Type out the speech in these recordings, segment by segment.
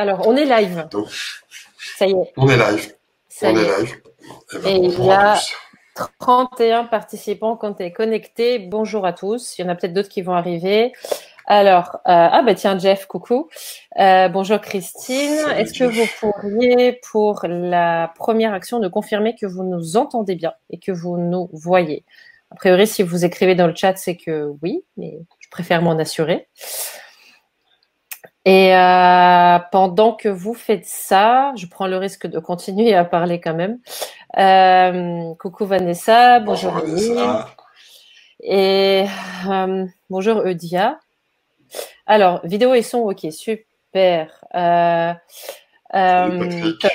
Alors, on est live. Donc, Ça y est. on est live. Ça On y est est. live. Eh ben, Et il bonjour y à a tous. 31 participants quand tu es connecté. Bonjour à tous. Il y en a peut-être d'autres qui vont arriver. Alors, tiens, Jeff, coucou. Bonjour Christine. Salut Est-ce que vous Jeff. pourriez, pour la première action, nous confirmer que vous nous entendez bien et que vous nous voyez? A priori, si vous écrivez dans le chat, c'est que oui, mais je préfère m'en assurer. Et pendant que vous faites ça, je prends le risque de continuer à parler quand même. Coucou Vanessa, bonjour Émile. Vanessa. Et bonjour Eudia. Alors, vidéo et son, ok, super. Salut Patrick. Top.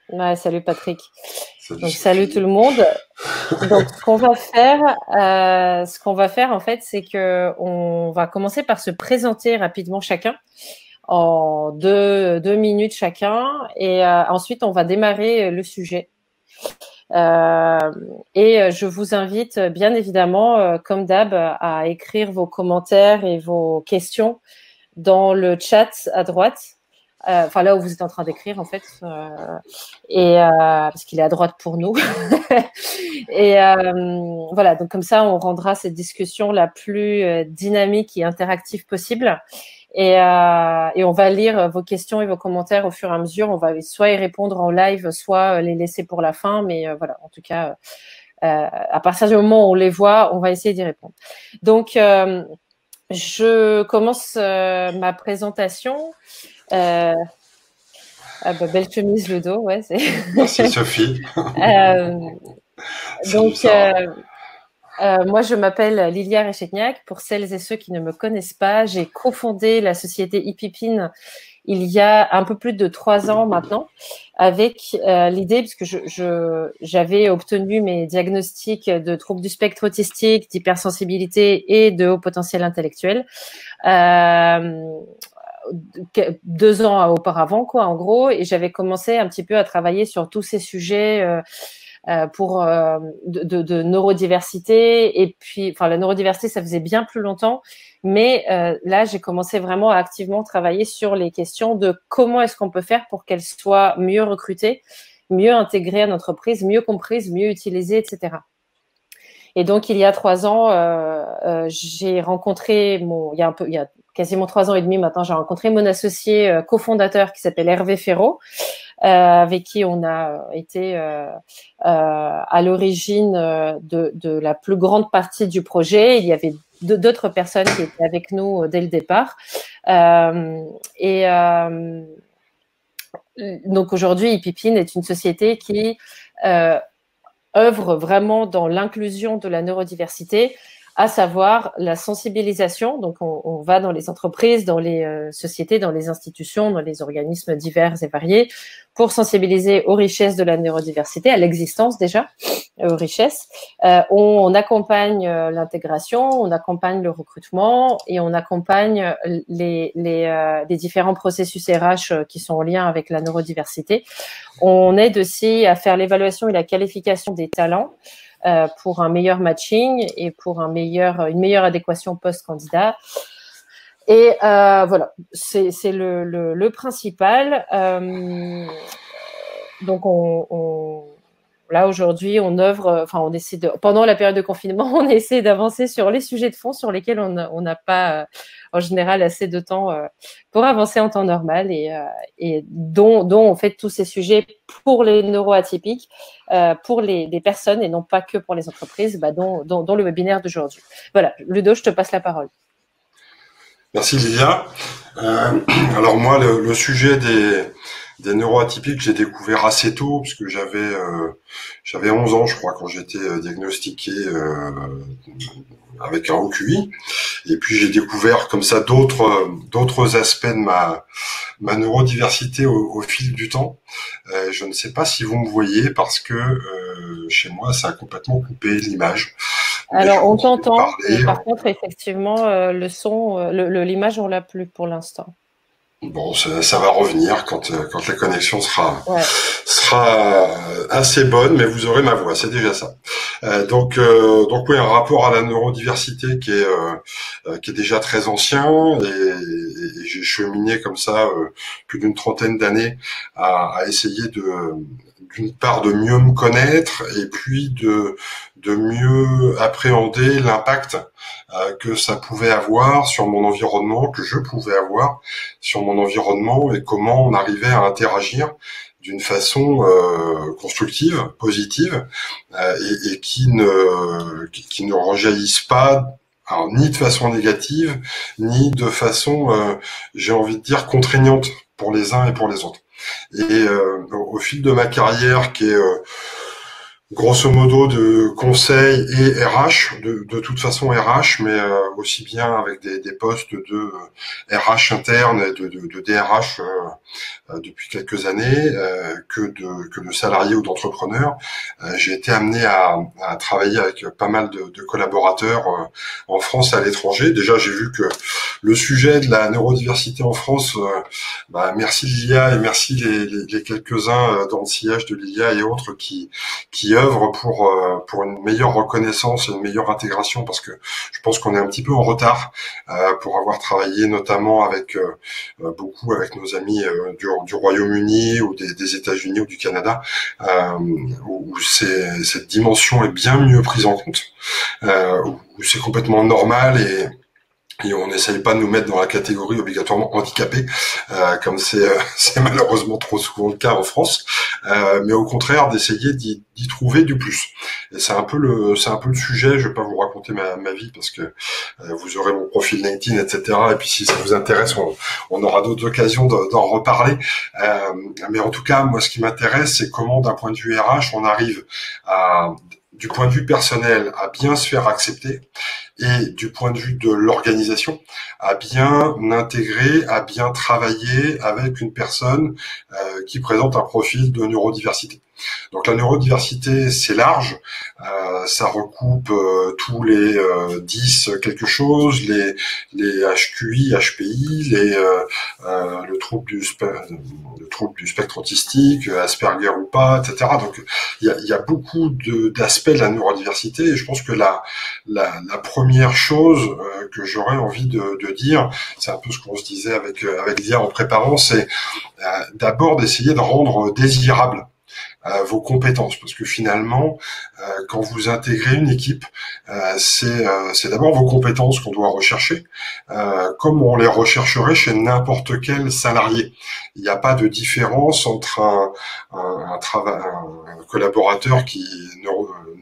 Ouais, salut Patrick. Salut Donc, Sophie. salut tout le monde. Donc, ce qu'on va faire en fait, c'est que on va commencer par se présenter rapidement chacun en deux minutes chacun, et ensuite on va démarrer le sujet. Et je vous invite bien évidemment, comme d'hab, à écrire vos commentaires et vos questions dans le chat à droite. Enfin, là où vous êtes en train d'écrire, en fait, parce qu'il est à droite pour nous. Et voilà, donc comme ça, on rendra cette discussion la plus dynamique et interactive possible. Et on va lire vos questions et vos commentaires au fur et à mesure. On va soit y répondre en live, soit les laisser pour la fin. Mais voilà, en tout cas, à partir du moment où on les voit, on va essayer d'y répondre. Donc, je commence ma présentation. Belle chemise, Ludo, ouais. Merci Sophie. Donc, moi, je m'appelle Lilia Rechetniak. Pour celles et ceux qui ne me connaissent pas, j'ai cofondé la société ePipine il y a un peu plus de 3 ans maintenant, avec l'idée, parce que j'avais obtenu mes diagnostics de troubles du spectre autistique, d'hypersensibilité et de haut potentiel intellectuel 2 ans auparavant, quoi, en gros, et j'avais commencé un petit peu à travailler sur tous ces sujets de neurodiversité. Et puis, enfin, la neurodiversité, ça faisait bien plus longtemps, mais là, j'ai commencé vraiment à activement travailler sur les questions de comment est-ce qu'on peut faire pour qu'elle soit mieux recrutée, mieux intégrée à notre entreprise, mieux comprise, mieux utilisée, etc. Et donc, il y a 3 ans, j'ai rencontré il y a quasiment 3 ans et demi maintenant, j'ai rencontré mon associé cofondateur qui s'appelle Hervé Ferraud, avec qui on a été à l'origine de la plus grande partie du projet. Il y avait d'autres personnes qui étaient avec nous dès le départ. Donc aujourd'hui, ePipine est une société qui œuvre vraiment dans l'inclusion de la neurodiversité, à savoir la sensibilisation. Donc, on va dans les entreprises, dans les sociétés, dans les institutions, dans les organismes divers et variés pour sensibiliser aux richesses de la neurodiversité, à l'existence déjà, aux richesses. On accompagne l'intégration, on accompagne le recrutement et on accompagne les différents processus RH qui sont en lien avec la neurodiversité. On aide aussi à faire l'évaluation et la qualification des talents pour un meilleur matching et pour une meilleure adéquation post-candidat. Et voilà, c'est le principal. Donc, là, aujourd'hui, on œuvre, enfin, on essaie pendant la période de confinement, on essaie d'avancer sur les sujets de fond sur lesquels on n'a pas, en général, assez de temps pour avancer en temps normal et dont on fait tous ces sujets pour les neuroatypiques, pour les personnes et non pas que pour les entreprises, dont le webinaire d'aujourd'hui. Voilà, Ludo, je te passe la parole. Merci Lilia. Alors moi, le sujet des neuroatypiques, j'ai découvert assez tôt, parce que j'avais 11 ans, je crois, quand j'étais diagnostiqué avec un OQI. Et puis j'ai découvert comme ça d'autres aspects de ma neurodiversité au fil du temps. Je ne sais pas si vous me voyez, parce que chez moi, ça a complètement coupé l'image. Alors, on t'entend, mais par contre, effectivement, le son, l'image, on l'a plus pour l'instant. Bon, ça va revenir quand la connexion sera assez bonne, mais vous aurez ma voix, c'est déjà ça. Donc oui, un rapport à la neurodiversité qui est déjà très ancien, et et j'ai cheminé comme ça plus d'une trentaine d'années à essayer d'une part de mieux me connaître et puis de mieux appréhender l'impact que ça pouvait avoir sur mon environnement, que je pouvais avoir sur mon environnement et comment on arrivait à interagir d'une façon constructive, positive et qui ne rejaillisse pas alors, ni de façon négative, ni de façon, j'ai envie de dire, contraignante pour les uns et pour les autres. Et au fil de ma carrière, qui est grosso modo de conseil et RH, de toute façon RH, mais aussi bien avec des postes de RH interne et de DRH depuis quelques années que de salariés ou d'entrepreneurs. J'ai été amené à travailler avec pas mal de collaborateurs en France et à l'étranger. Déjà, j'ai vu que le sujet de la neurodiversité en France, merci Lilia et merci les quelques-uns dans le sillage de Lilia et autres qui œuvrent pour une meilleure reconnaissance et une meilleure intégration, parce que je pense qu'on est un petit peu en retard pour avoir travaillé notamment avec beaucoup avec nos amis du Royaume-Uni ou des États-Unis ou du Canada, où cette dimension est bien mieux prise en compte, où c'est complètement normal et on n'essaye pas de nous mettre dans la catégorie obligatoirement handicapé, comme c'est malheureusement trop souvent le cas en France, mais au contraire d'essayer d'y trouver du plus. Et c'est un peu le sujet. Je vais pas vous raconter ma vie parce que vous aurez mon profil LinkedIn, etc. Et puis si ça vous intéresse, on aura d'autres occasions d'en reparler. Mais en tout cas, moi, ce qui m'intéresse, c'est comment, d'un point de vue RH, on arrive du point de vue personnel, à bien se faire accepter, et du point de vue de l'organisation, à bien intégrer, à bien travailler avec une personne qui présente un profil de neurodiversité. Donc la neurodiversité, c'est large, ça recoupe tous les 10 quelque chose, les HQI, HPI, le trouble du spectre autistique, Asperger ou pas, etc. Donc il y a beaucoup d'aspects de la neurodiversité, et je pense que la première chose que j'aurais envie de dire, c'est un peu ce qu'on se disait avec Lia en préparant, c'est d'abord d'essayer de rendre désirable vos compétences, parce que finalement, quand vous intégrez une équipe, c'est d'abord vos compétences qu'on doit rechercher, comme on les rechercherait chez n'importe quel salarié. Il n'y a pas de différence entre un collaborateur qui est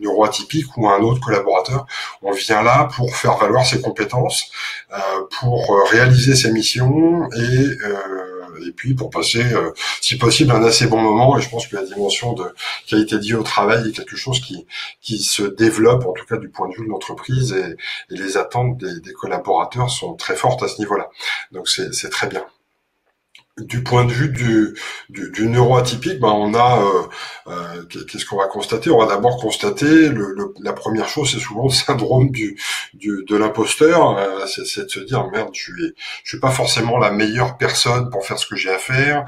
neuroatypique ou un autre collaborateur. On vient là pour faire valoir ses compétences, pour réaliser ses missions et puis pour passer, si possible, un assez bon moment. Et je pense que la dimension de qualité de vie au travail est quelque chose qui se développe, en tout cas du point de vue de l'entreprise, et les attentes des collaborateurs sont très fortes à ce niveau-là. Donc c'est très bien. Du point de vue du neuroatypique, on a qu'est-ce qu'on va constater? On va d'abord constater la première chose, c'est souvent le syndrome de l'imposteur. C'est de se dire merde, je suis pas forcément la meilleure personne pour faire ce que j'ai à faire.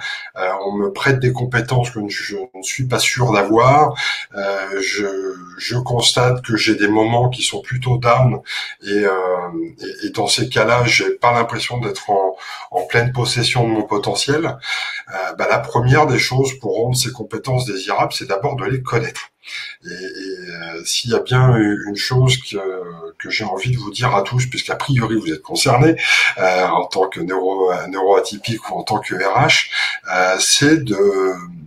On me prête des compétences que je ne suis pas sûr d'avoir. Je constate que j'ai des moments qui sont plutôt down et dans ces cas-là, j'ai pas l'impression d'être en pleine possession de mon potentiel. La première des choses pour rendre ces compétences désirables, c'est d'abord de les connaître. Et s'il y a bien une chose que j'ai envie de vous dire à tous, puisqu'a priori vous êtes concernés en tant que neuroatypique ou en tant que RH, c'est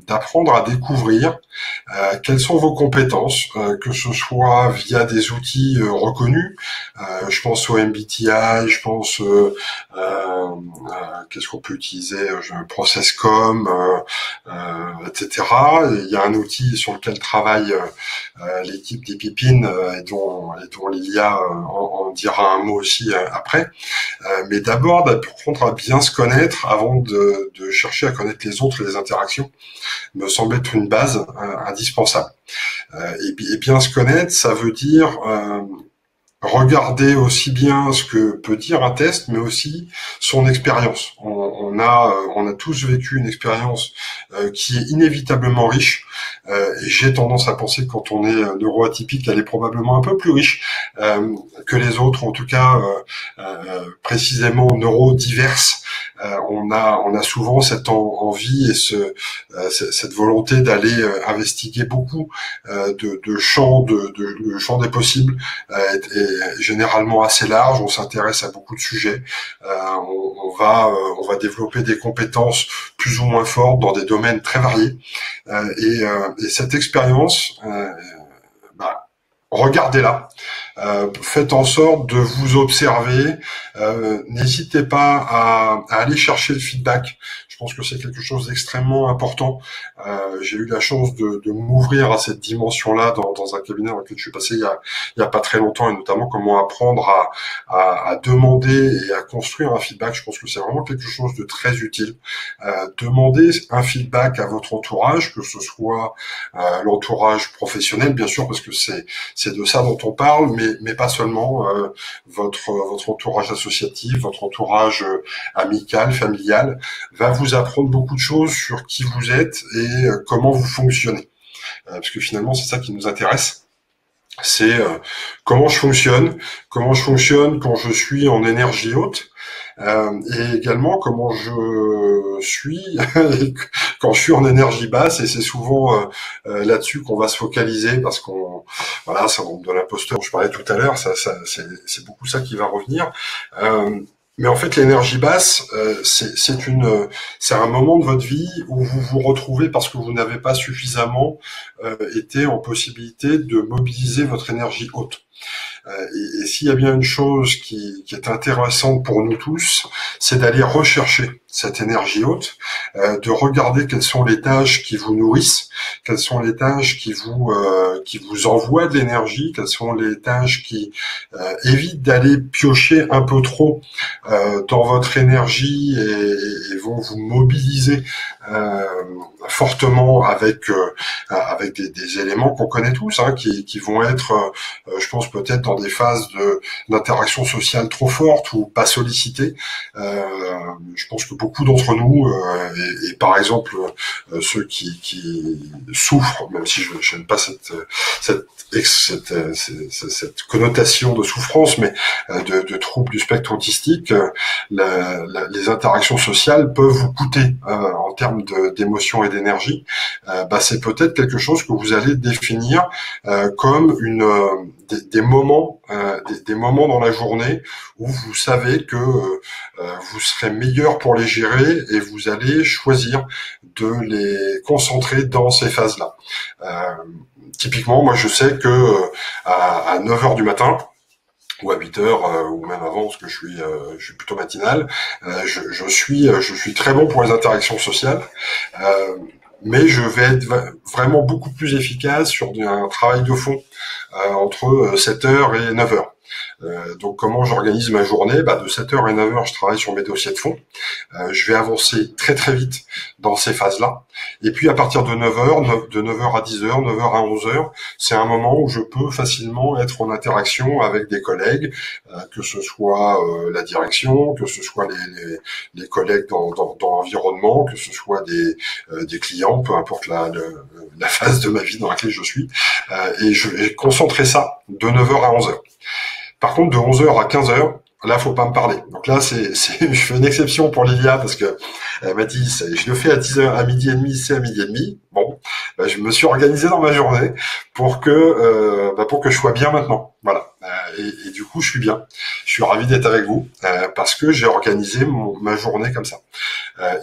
d'apprendre à découvrir quelles sont vos compétences, que ce soit via des outils reconnus. Je pense au MBTI, je pense qu'est-ce qu'on peut utiliser, ProcessCom, etc. Il y a un outil sur lequel travaille l'équipe d'Epipine et dont Lilia en dira un mot aussi après. Mais d'abord d'apprendre à bien se connaître avant de chercher à connaître les autres et les interactions me semble être une base indispensable. Et bien se connaître, ça veut dire regarder aussi bien ce que peut dire un test, mais aussi son expérience. On a tous vécu une expérience qui est inévitablement riche. Et j'ai tendance à penser que quand on est neuroatypique, elle est probablement un peu plus riche que les autres, en tout cas précisément neurodiverse. On a souvent cette envie et cette volonté d'aller investiguer beaucoup de champs le champ des possibles est généralement assez large. On s'intéresse à beaucoup de sujets. On va développer des compétences plus ou moins fortes dans des domaines très variés. Et cette expérience, regardez-la. Faites en sorte de vous observer. N'hésitez pas à aller chercher le feedback. Je pense que c'est quelque chose d'extrêmement important. J'ai eu la chance de m'ouvrir à cette dimension-là dans un cabinet dans lequel je suis passé il y a pas très longtemps, et notamment comment apprendre à demander et à construire un feedback. Je pense que c'est vraiment quelque chose de très utile. Demandez un feedback à votre entourage, que ce soit l'entourage professionnel, bien sûr, parce que c'est de ça dont on parle, mais pas seulement. Votre entourage associatif, votre entourage amical, familial, va vous apprendre beaucoup de choses sur qui vous êtes et comment vous fonctionnez. Parce que finalement, c'est ça qui nous intéresse. C'est comment je fonctionne quand je suis en énergie haute, et également comment je suis quand je suis en énergie basse. Et c'est souvent là-dessus qu'on va se focaliser, parce voilà, ça de l'imposteur dont je parlais tout à l'heure, c'est beaucoup ça qui va revenir. Mais en fait, l'énergie basse, c'est un moment de votre vie où vous vous retrouvez parce que vous n'avez pas suffisamment été en possibilité de mobiliser votre énergie haute. Et s'il y a bien une chose qui est intéressante pour nous tous, c'est d'aller rechercher cette énergie haute, de regarder quelles sont les tâches qui vous nourrissent, quelles sont les tâches qui vous envoient de l'énergie, quelles sont les tâches qui évitent d'aller piocher un peu trop dans votre énergie et vont vous mobiliser fortement avec des éléments qu'on connaît tous, qui vont être, je pense, peut-être dans des phases d'interaction sociale trop forte ou pas sollicitées. Je pense que beaucoup d'entre nous, et par exemple ceux qui souffrent, même si je n'aime pas cette connotation de souffrance, mais de troubles du spectre autistique, les interactions sociales peuvent vous coûter en termes d'émotions et d'énergie. C'est peut-être quelque chose que vous allez définir comme des moments dans la journée où vous savez que vous serez meilleur pour les gérer, et vous allez choisir de les concentrer dans ces phases-là. Typiquement, moi je sais que à 9h du matin, ou à 8h, ou même avant, parce que je suis plutôt matinal, je suis très bon pour les interactions sociales, mais je vais être vraiment beaucoup plus efficace sur un travail de fond entre 7h et 9h. Donc comment j'organise ma journée? De 7h et 9h, je travaille sur mes dossiers de fond. Je vais avancer très très vite dans ces phases-là. Et puis à partir de 9h, de 9h à 10h, 9h à 11h, c'est un moment où je peux facilement être en interaction avec des collègues, que ce soit la direction, que ce soit les collègues dans l'environnement, que ce soit des clients, peu importe la phase de ma vie dans laquelle je suis. Et je vais concentrer ça de 9h à 11h. Par contre, de 11h à 15h, là, faut pas me parler. Donc là, je fais une exception pour Lilia, parce que elle m'a dit, je le fais à 10h, à midi et demi, c'est à midi et demi. Bon, je me suis organisé dans ma journée pour que je sois bien maintenant. Voilà. Et du coup, je suis bien. Je suis ravi d'être avec vous, parce que j'ai organisé ma journée comme ça.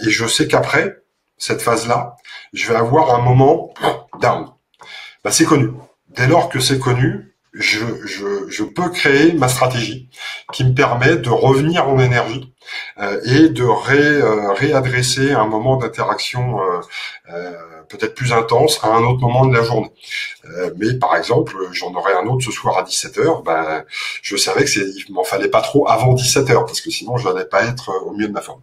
Et je sais qu'après cette phase-là, je vais avoir un moment down. C'est connu. Dès lors que c'est connu, je peux créer ma stratégie qui me permet de revenir en énergie et de réadresser un moment d'interaction peut-être plus intense à un autre moment de la journée. Mais par exemple, j'en aurai un autre ce soir à 17h, ben, je savais il m'en fallait pas trop avant 17h, parce que sinon je n'allais pas être au mieux de ma forme.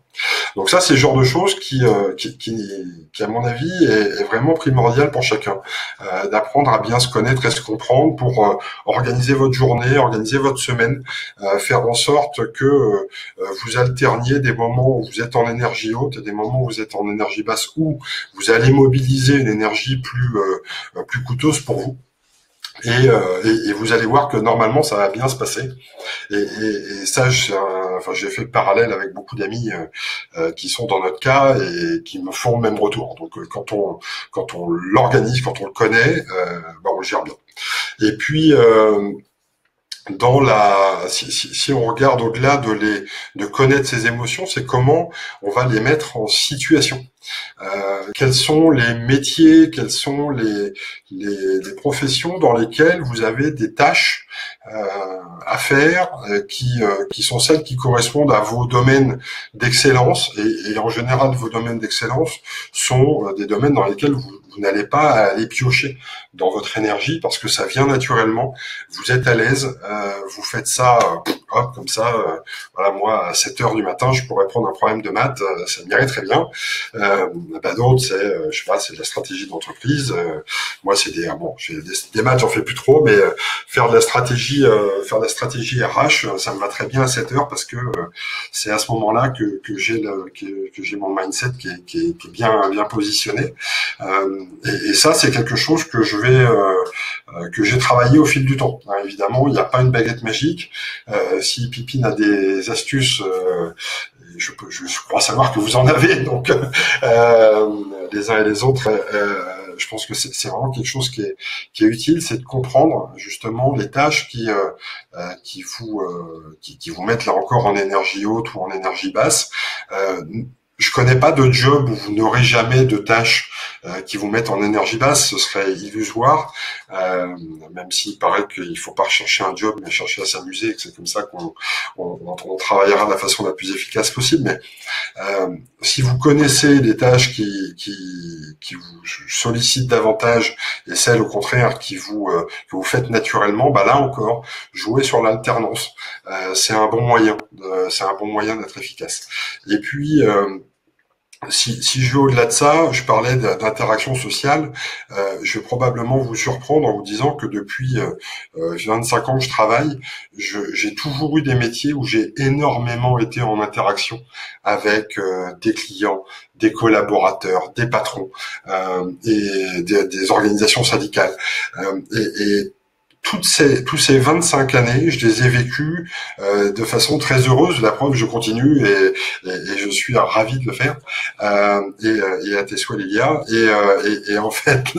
Donc ça, c'est le genre de choses qui à mon avis, est vraiment primordial pour chacun, d'apprendre à bien se connaître et se comprendre pour organiser votre journée, organiser votre semaine, faire en sorte que vous alterniez des moments où vous êtes en énergie haute et des moments où vous êtes en énergie basse, où vous allez mobiliser une énergie plus coûteuse pour vous. Et vous allez voir que normalement ça va bien se passer. Et ça, j'ai fait le parallèle avec beaucoup d'amis qui sont dans notre cas et qui me font le même retour. Donc quand on l'organise, quand on le connaît, on le gère bien. Et puis si on regarde au-delà de connaître ses émotions, c'est comment on va les mettre en situation. Quels sont les métiers, quelles sont les professions dans lesquelles vous avez des tâches à faire qui sont celles qui correspondent à vos domaines d'excellence, et en général vos domaines d'excellence sont des domaines dans lesquels vous n'allez pas aller piocher dans votre énergie parce que ça vient naturellement, vous êtes à l'aise, vous faites ça hop, comme ça, voilà, moi à 7h du matin je pourrais prendre un problème de maths, ça m'irait très bien. D'autres c'est je sais pas, c'est de la stratégie d'entreprise, moi c'est des maths j'en fais plus trop, mais faire de la stratégie RH, ça me va très bien à 7h parce que c'est à ce moment-là que j'ai mon mindset qui est bien positionné. Et ça, c'est quelque chose que que j'ai travaillé au fil du temps. Évidemment, il n'y a pas une baguette magique. Si Pipine a des astuces, je crois savoir que vous en avez, donc les uns et les autres. Je pense que c'est vraiment quelque chose qui est utile, c'est de comprendre justement les tâches qui vous mettent là encore en énergie haute ou en énergie basse. Je connais pas de job où vous n'aurez jamais de tâches qui vous mettent en énergie basse, ce serait illusoire, même s'il paraît qu'il faut pas rechercher un job, mais chercher à s'amuser, et que c'est comme ça qu'on travaillera de la façon la plus efficace possible. Mais si vous connaissez les tâches qui vous sollicitent davantage et celles au contraire que vous faites naturellement, là encore, jouez sur l'alternance. C'est un bon moyen, d'être efficace. Et puis si je vais au-delà de ça, je parlais d'interaction sociale, je vais probablement vous surprendre en vous disant que depuis 25 ans que je travaille, j'ai toujours eu des métiers où j'ai énormément été en interaction avec des clients, des collaborateurs, des patrons et des organisations syndicales. Et tous ces 25 années, je les ai vécues de façon très heureuse. La preuve, je continue et je suis ravi de le faire. Et à tes souhaits, Lilia. Et en fait,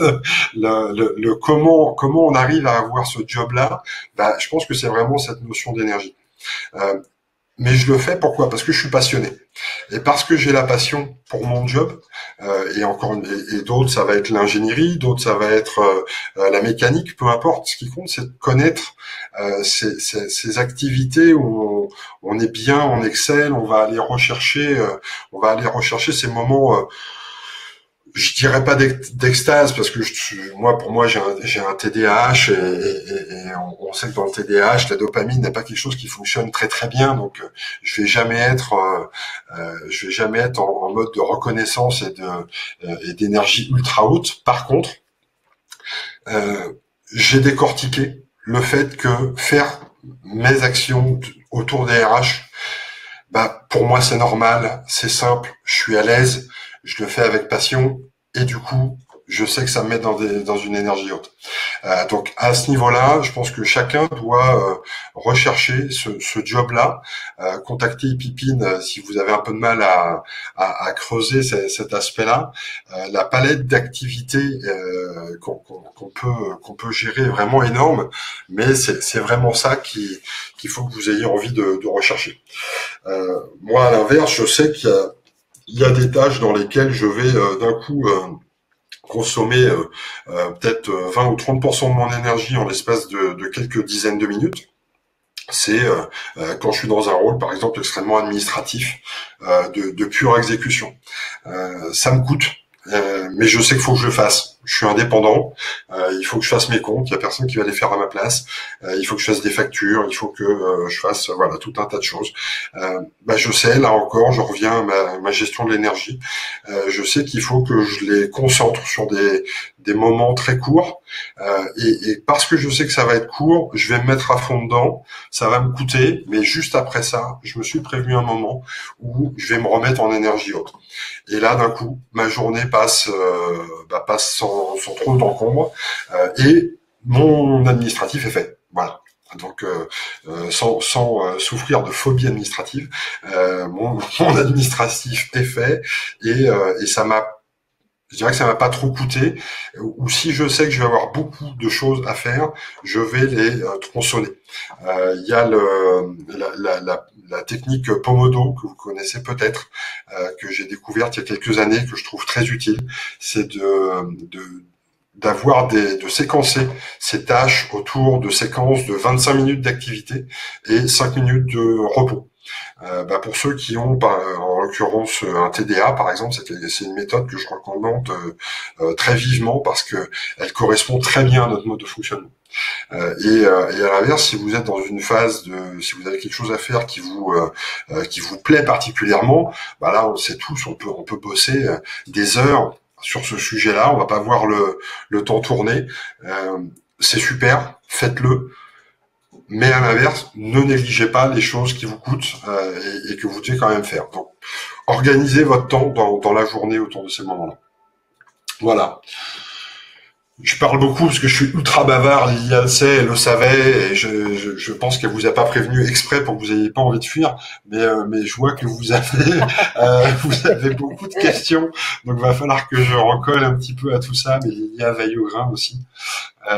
le comment on arrive à avoir ce job-là, je pense que c'est vraiment cette notion d'énergie. Mais je le fais pourquoi? Parce que je suis passionné. Et parce que j'ai la passion pour mon job, et d'autres, ça va être l'ingénierie, d'autres, ça va être la mécanique, peu importe. Ce qui compte, c'est de connaître ces activités où on est bien, on excelle, on va aller rechercher ces moments. Je dirais pas d'extase parce que pour moi j'ai un TDAH et on sait que dans le TDAH la dopamine n'est pas quelque chose qui fonctionne très très bien, donc je vais jamais être en mode de reconnaissance et d'énergie ultra haute. Par contre, j'ai décortiqué le fait que faire mes actions autour des RH, pour moi c'est normal, c'est simple, je suis à l'aise, je le fais avec passion et du coup, je sais que ça me met dans une énergie haute. Donc à ce niveau-là, je pense que chacun doit rechercher ce job-là, contacter Pipine si vous avez un peu de mal à creuser cet aspect-là. La palette d'activités qu'on peut gérer est vraiment énorme, mais c'est vraiment ça qu'il faut que vous ayez envie de rechercher. Moi, à l'inverse, je sais qu'il y a des tâches dans lesquelles je vais d'un coup consommer peut-être 20 ou 30% de mon énergie en l'espace de quelques dizaines de minutes. c'est quand je suis dans un rôle, par exemple, extrêmement administratif, de pure exécution. Ça me coûte, mais je sais qu'il faut que je le fasse. Je suis indépendant, il faut que je fasse mes comptes, il y a personne qui va les faire à ma place, il faut que je fasse des factures, il faut que je fasse voilà tout un tas de choses. Je sais, là encore, je reviens à ma gestion de l'énergie. Je sais qu'il faut que je les concentre sur des moments très courts, et parce que je sais que ça va être court, je vais me mettre à fond dedans, ça va me coûter, mais juste après ça, je me suis prévu un moment où je vais me remettre en énergie haute. Et là, d'un coup, ma journée passe sans trop d'encombre, et mon administratif est fait. Voilà. Donc, sans souffrir de phobie administrative, mon administratif est fait, et ça m'a, je dirais que ça m'a pas trop coûté. Ou si je sais que je vais avoir beaucoup de choses à faire, je vais les tronçonner. Il y a la technique Pomodoro que vous connaissez peut-être, que j'ai découverte il y a quelques années, que je trouve très utile. C'est de séquencer ces tâches autour de séquences de 25 minutes d'activité et 5 minutes de repos. Pour ceux qui ont, en l'occurrence, un TDA, par exemple, c'est une méthode que je recommande très vivement parce que elle correspond très bien à notre mode de fonctionnement. Et à l'inverse, si vous êtes dans une phase si vous avez quelque chose à faire qui vous plaît particulièrement, là, on sait tous, on peut bosser des heures sur ce sujet-là. On va pas voir le temps tourner. C'est super, faites-le. Mais à l'inverse, ne négligez pas les choses qui vous coûtent et que vous devez quand même faire. Donc, organisez votre temps dans la journée autour de ces moments-là. Voilà. Je parle beaucoup parce que je suis ultra bavard, Liliane sait, elle le savait, et je pense qu'elle vous a pas prévenu exprès pour que vous ayez pas envie de fuir, mais je vois que vous avez beaucoup de questions, donc va falloir que je recolle un petit peu à tout ça, mais Liliane veille au grain aussi. J'ai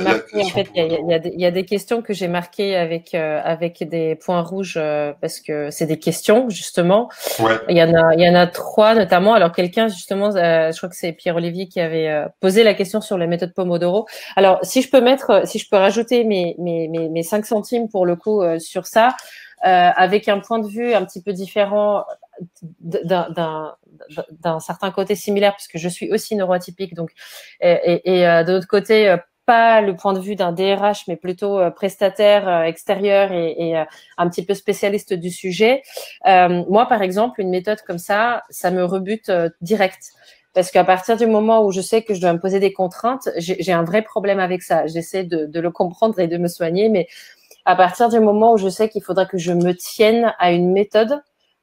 marqué, en fait, il y a des questions que j'ai marquées avec des points rouges parce que c'est des questions, justement. Ouais. Il y en a 3 notamment. Alors quelqu'un, justement, je crois que c'est Pierre-Olivier qui avait posé la question sur la méthode Pomodoro. Alors si je peux rajouter mes 5 centimes pour le coup sur ça, avec un point de vue un petit peu différent d'un certain côté similaire, puisque je suis aussi neuroatypique, donc de l'autre côté, pas le point de vue d'un DRH, mais plutôt prestataire extérieur et un petit peu spécialiste du sujet. Moi, par exemple, une méthode comme ça me rebute direct. Parce qu'à partir du moment où je sais que je dois me poser des contraintes, j'ai un vrai problème avec ça. J'essaie de le comprendre et de me soigner, mais à partir du moment où je sais qu'il faudra que je me tienne à une méthode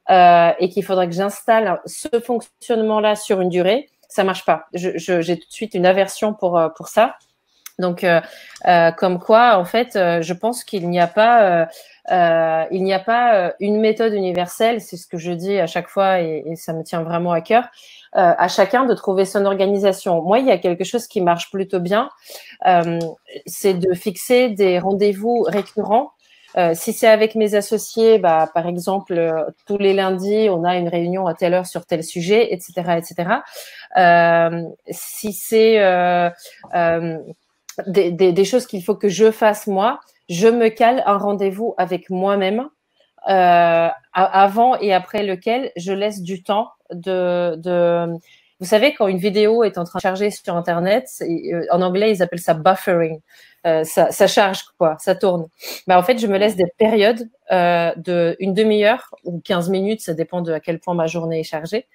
et qu'il faudra que j'installe ce fonctionnement-là sur une durée, ça marche pas. J'ai tout de suite une aversion pour ça. Donc, comme quoi, en fait, je pense qu'il n'y a pas une méthode universelle. C'est ce que je dis à chaque fois et ça me tient vraiment à cœur. À chacun de trouver son organisation. Moi, il y a quelque chose qui marche plutôt bien, c'est de fixer des rendez-vous récurrents. Si c'est avec mes associés, par exemple, tous les lundis, on a une réunion à telle heure sur tel sujet, etc., etc. Si c'est des choses qu'il faut que je fasse moi, je me cale un rendez-vous avec moi-même avant et après lequel je laisse du temps vous savez, quand une vidéo est en train de charger sur Internet, en anglais, ils appellent ça buffering. Ça charge, quoi, ça tourne. En fait, je me laisse des périodes d'une demi-heure ou 15 minutes, ça dépend de à quel point ma journée est chargée,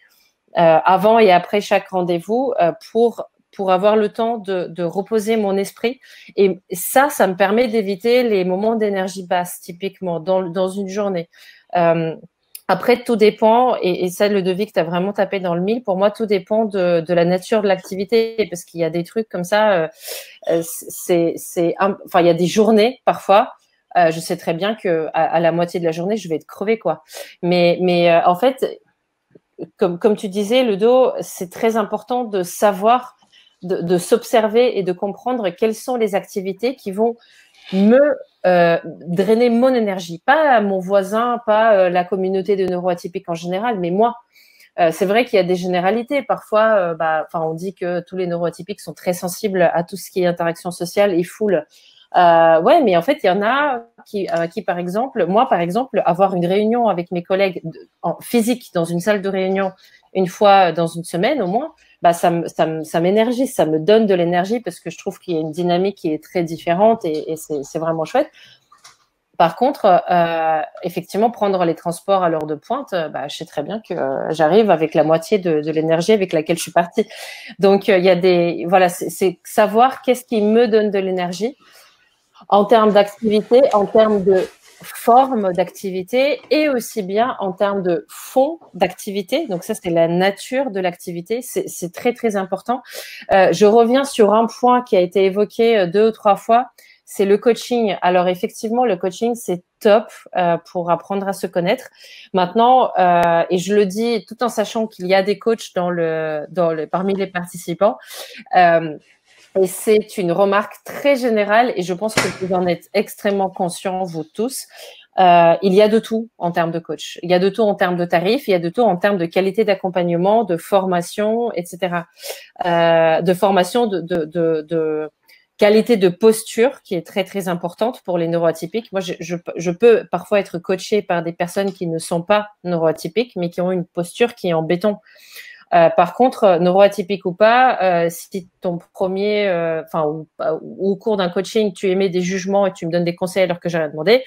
avant et après chaque rendez-vous pour avoir le temps de reposer mon esprit. Et ça me permet d'éviter les moments d'énergie basse, typiquement, dans une journée. Après, tout dépend, et ça, Ludovic, tu as vraiment tapé dans le mille. Pour moi, tout dépend de la nature de l'activité, parce qu'il y a des trucs comme ça, il y a des journées, parfois, je sais très bien que à la moitié de la journée, je vais être crevée, quoi. Mais en fait, comme tu disais, Ludo, c'est très important de savoir, de s'observer et de comprendre quelles sont les activités qui vont me drainer mon énergie, pas mon voisin, pas la communauté de neuroatypiques en général, mais moi. C'est vrai qu'il y a des généralités. Parfois, on dit que tous les neuroatypiques sont très sensibles à tout ce qui est interaction sociale et foule. Ouais, mais en fait, il y en a qui, par exemple, moi, par exemple, avoir une réunion avec mes collègues en physique dans une salle de réunion une fois dans une semaine au moins, bah, ça m'énergise, ça me donne de l'énergie parce que je trouve qu'il y a une dynamique qui est très différente et c'est vraiment chouette. Par contre, effectivement, prendre les transports à l'heure de pointe, bah, je sais très bien que j'arrive avec la moitié de l'énergie avec laquelle je suis partie. Donc, il y a des, voilà, c'est savoir qu'est-ce qui me donne de l'énergie en termes d'activité, en termes de forme d'activité et aussi bien en termes de fond d'activité. Donc ça, c'est la nature de l'activité. C'est très, très important. Je reviens sur un point qui a été évoqué 2 ou 3 fois. C'est le coaching. Alors effectivement, le coaching, c'est top pour apprendre à se connaître. Maintenant, et je le dis tout en sachant qu'il y a des coachs parmi les participants, et c'est une remarque très générale et je pense que vous en êtes extrêmement conscients, vous tous. Il y a de tout en termes de coach. Il y a de tout en termes de tarifs, il y a de tout en termes de qualité d'accompagnement, de formation, etc. De formation, de qualité de posture qui est très, très importante pour les neuroatypiques. Moi, je peux parfois être coachée par des personnes qui ne sont pas neuroatypiques, mais qui ont une posture qui est en béton. Par contre, neuroatypique ou pas, si ton premier, ou au cours d'un coaching, tu émets des jugements et tu me donnes des conseils alors que j'ai rien demandé,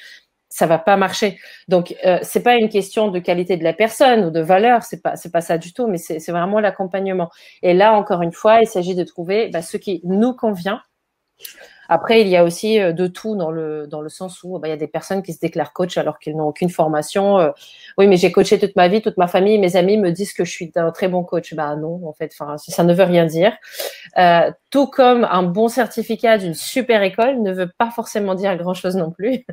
ça va pas marcher. Donc, c'est pas une question de qualité de la personne ou de valeur, c'est pas ça du tout, mais c'est vraiment l'accompagnement. Et là, encore une fois, il s'agit de trouver ce qui nous convient. Après, il y a aussi de tout dans le sens où il y a des personnes qui se déclarent coach alors qu'ils n'ont aucune formation. Oui, mais j'ai coaché toute ma vie, toute ma famille, mes amis me disent que je suis un très bon coach. Bah non, en fait, ça ne veut rien dire. Tout comme un bon certificat d'une super école ne veut pas forcément dire grand-chose non plus,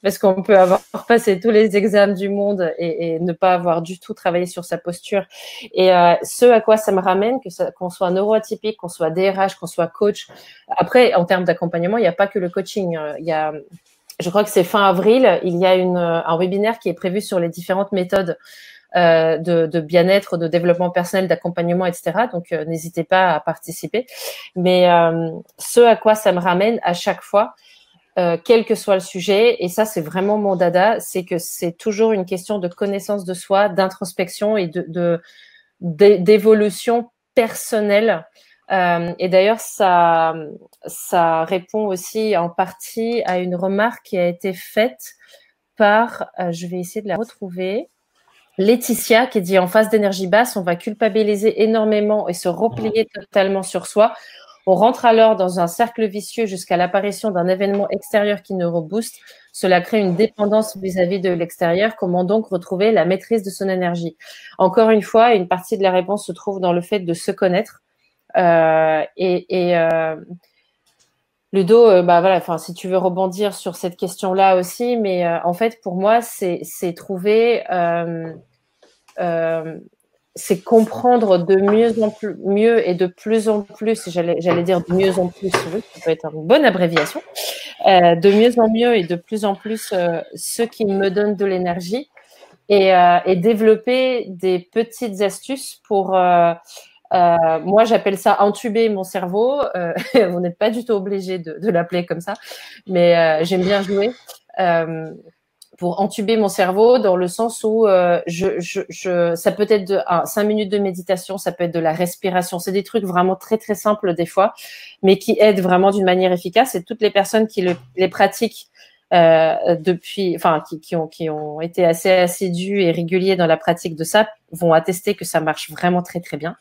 parce qu'on peut avoir passé tous les examens du monde et ne pas avoir du tout travaillé sur sa posture. Et ce à quoi ça me ramène, qu'on soit neuroatypique, qu'on soit DRH, qu'on soit coach. Après, en termes d'accompagnement, il n'y a pas que le coaching. Je crois que c'est fin avril, il y a un webinaire qui est prévu sur les différentes méthodes de bien-être, de développement personnel, d'accompagnement, etc. Donc, n'hésitez pas à participer. Mais ce à quoi ça me ramène à chaque fois, quel que soit le sujet, et ça, c'est vraiment mon dada, c'est que c'est toujours une question de connaissance de soi, d'introspection et d'évolution personnelle. Et d'ailleurs, ça répond aussi en partie à une remarque qui a été faite par, je vais essayer de la retrouver, Laetitia, qui dit en phase d'énergie basse, on va culpabiliser énormément et se replier totalement sur soi. On rentre alors dans un cercle vicieux jusqu'à l'apparition d'un événement extérieur qui nous rebooste. Cela crée une dépendance vis-à-vis de l'extérieur. Comment donc retrouver la maîtrise de son énergie? Encore une fois, une partie de la réponse se trouve dans le fait de se connaître. Ludo, si tu veux rebondir sur cette question-là aussi, mais en fait, pour moi, c'est trouver, c'est comprendre de mieux en plus, mieux et de plus en plus, j'allais dire de mieux en plus, oui, ça peut être une bonne abréviation, de mieux en mieux et de plus en plus ce qui me donne de l'énergie et développer des petites astuces pour moi, j'appelle ça entuber mon cerveau. Vous n'êtes pas du tout obligé de l'appeler comme ça, mais j'aime bien jouer pour entuber mon cerveau dans le sens où ça peut être 5 minutes de méditation, ça peut être de la respiration. C'est des trucs vraiment très, très simples des fois, mais qui aident vraiment d'une manière efficace. Et toutes les personnes qui les pratiquent depuis, qui ont été assez assidus et réguliers dans la pratique de ça vont attester que ça marche vraiment très très bien.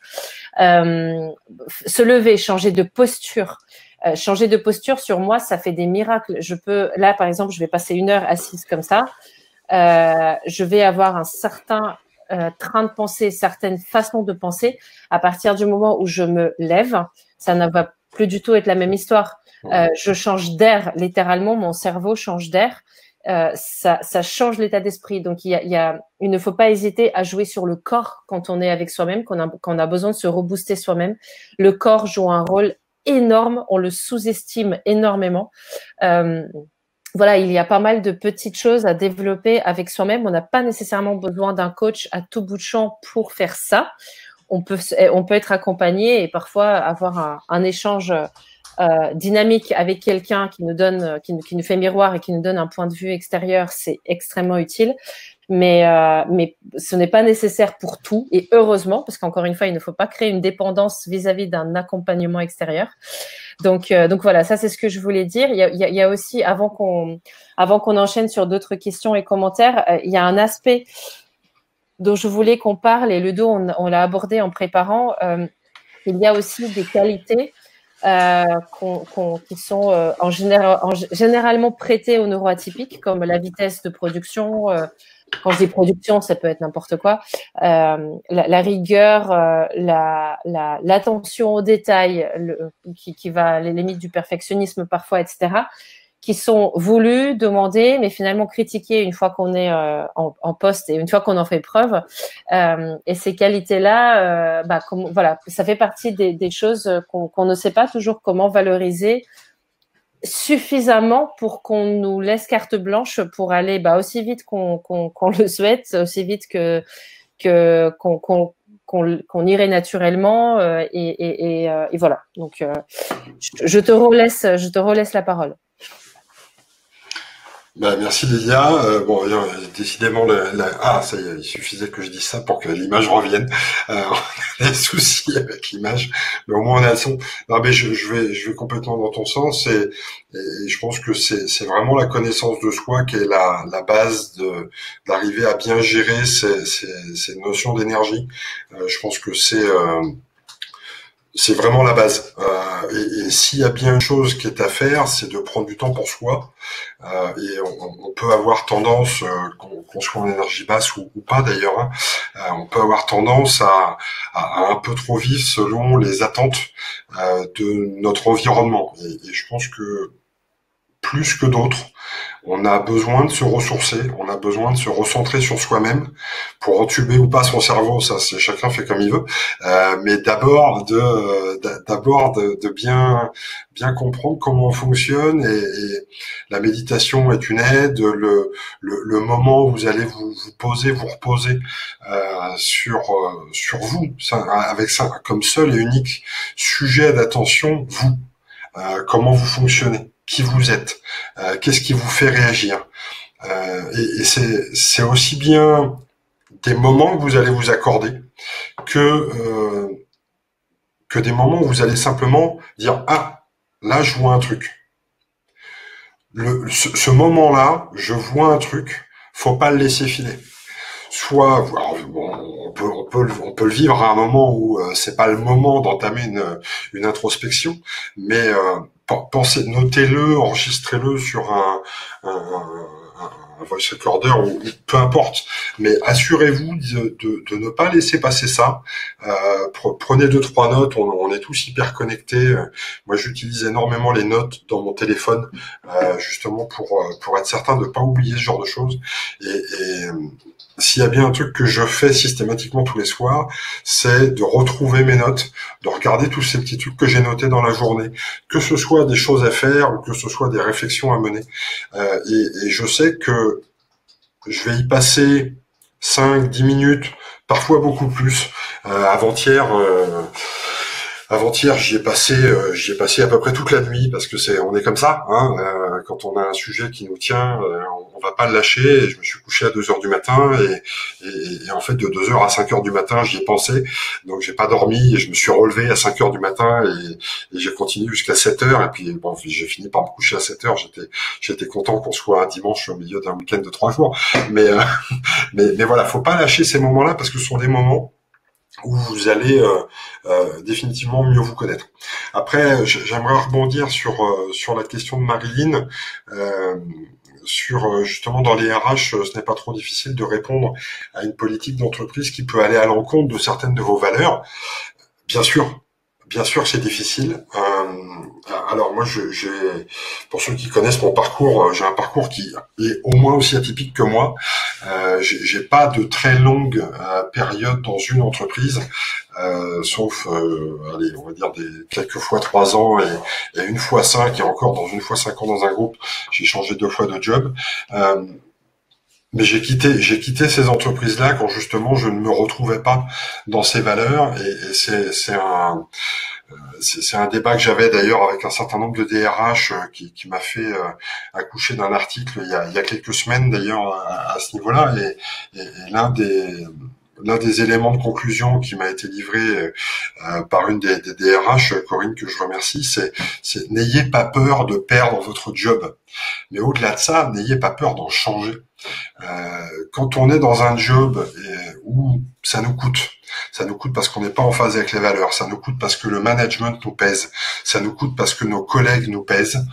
Se lever, changer de posture. Changer de posture sur moi, ça fait des miracles. Là par exemple, je vais passer 1 heure assise comme ça. Je vais avoir un certain train de pensée, certaines façons de penser. À partir du moment où je me lève, ça ne va plus du tout être la même histoire. Je change d'air, littéralement, mon cerveau change d'air. Ça change l'état d'esprit. Donc, il ne faut pas hésiter à jouer sur le corps quand on est avec soi-même, quand on a besoin de se rebooster soi-même. Le corps joue un rôle énorme, on le sous-estime énormément. Voilà, il y a pas mal de petites choses à développer avec soi-même. On n'a pas nécessairement besoin d'un coach à tout bout de champ pour faire ça. On peut être accompagné et parfois avoir un échange dynamique avec quelqu'un qui nous donne, qui nous fait miroir et qui nous donne un point de vue extérieur, c'est extrêmement utile. Mais ce n'est pas nécessaire pour tout, et heureusement, parce qu'encore une fois, il ne faut pas créer une dépendance vis-à-vis d'un accompagnement extérieur. Donc voilà, ça c'est ce que je voulais dire. Il y a aussi, avant qu'on enchaîne sur d'autres questions et commentaires, il y a un aspect dont je voulais qu'on parle, et Ludo, on l'a abordé en préparant. Il y a aussi des qualités qui sont généralement prêtées aux neuroatypiques, comme la vitesse de production. Quand je dis production, ça peut être n'importe quoi. La rigueur, l'attention aux détails, qui va les limites du perfectionnisme parfois, etc., qui sont voulus, demandés, mais finalement critiqués une fois qu'on est en poste et une fois qu'on en fait preuve. Et ces qualités-là, voilà, ça fait partie des choses qu'on ne sait pas toujours comment valoriser suffisamment pour qu'on nous laisse carte blanche pour aller aussi vite qu'on le souhaite, aussi vite qu'on irait naturellement, et voilà. Donc je te relaisse la parole. Merci Lilia. Décidément, ça y est, il suffisait que je dise ça pour que l'image revienne. On a des soucis avec l'image, mais au moins on a le son. Non, mais je vais complètement dans ton sens, et je pense que c'est vraiment la connaissance de soi qui est la base d'arriver à bien gérer ces notions d'énergie. Je pense que c'est vraiment la base. Et s'il y a bien une chose qui est à faire, c'est de prendre du temps pour soi. Et on peut avoir tendance, qu'on soit en énergie basse ou pas d'ailleurs, on peut avoir tendance à un peu trop vivre selon les attentes de notre environnement. Et je pense que plus que d'autres, on a besoin de se ressourcer, on a besoin de se recentrer sur soi-même pour entuber ou pas son cerveau, ça c'est chacun fait comme il veut, mais d'abord de bien comprendre comment on fonctionne, et la méditation est une aide, le moment où vous allez vous poser, vous reposer sur vous, ça, avec ça comme seul et unique sujet d'attention, vous, comment vous fonctionnez, qui vous êtes, qu'est-ce qui vous fait réagir, et c'est aussi bien des moments que vous allez vous accorder que des moments où vous allez simplement dire là je vois un truc. Ce moment-là, je vois un truc, faut pas le laisser filer. Soit, on peut le vivre à un moment où c'est pas le moment d'entamer une introspection, mais pensez, notez-le, enregistrez-le sur un voice recorder ou peu importe, mais assurez-vous de ne pas laisser passer ça. Prenez 2-3 notes, on est tous hyper connectés. Moi, j'utilise énormément les notes dans mon téléphone, justement pour être certain de ne pas oublier ce genre de choses. Et s'il y a bien un truc que je fais systématiquement tous les soirs, c'est de retrouver mes notes, de regarder tous ces petits trucs que j'ai notés dans la journée, que ce soit des choses à faire ou que ce soit des réflexions à mener. Et je sais que je vais y passer 5-10 minutes, parfois beaucoup plus. Avant-hier, j'y ai passé à peu près toute la nuit, parce que on est comme ça, hein. Quand on a un sujet qui nous tient, on va pas le lâcher. Et je me suis couché à 2h du matin, et en fait de 2h à 5h du matin, j'y ai pensé. Donc j'ai pas dormi, et je me suis relevé à 5h du matin, et j'ai continué jusqu'à 7h. Et puis j'ai fini par me coucher à 7h. J'étais content qu'on soit un dimanche au milieu d'un week-end de 3 jours. Mais voilà, faut pas lâcher ces moments-là, parce que ce sont des moments où vous allez définitivement mieux vous connaître. Après, j'aimerais rebondir sur la question de Marilyn, sur justement dans les RH, ce n'est pas trop difficile de répondre à une politique d'entreprise qui peut aller à l'encontre de certaines de vos valeurs. Bien sûr, c'est difficile. Alors moi, pour ceux qui connaissent mon parcours, j'ai un parcours qui est au moins aussi atypique que moi. J'ai pas de très longue période dans une entreprise, sauf, allez, on va dire quelques fois 3 ans, et une fois 5, et encore dans une fois 5 ans dans un groupe. J'ai changé 2 fois de job. Mais j'ai quitté ces entreprises-là quand justement je ne me retrouvais pas dans ces valeurs, et c'est C'est un débat que j'avais d'ailleurs avec un certain nombre de DRH qui m'a fait accoucher d'un article il y a quelques semaines d'ailleurs à ce niveau-là. Et l'un des éléments de conclusion qui m'a été livré par une des DRH, Corinne, que je remercie, c'est n'ayez pas peur de perdre votre job. Mais au-delà de ça, n'ayez pas peur d'en changer. Quand on est dans un job où ça nous coûte parce qu'on n'est pas en phase avec les valeurs, ça nous coûte parce que le management nous pèse, ça nous coûte parce que nos collègues nous pèsent.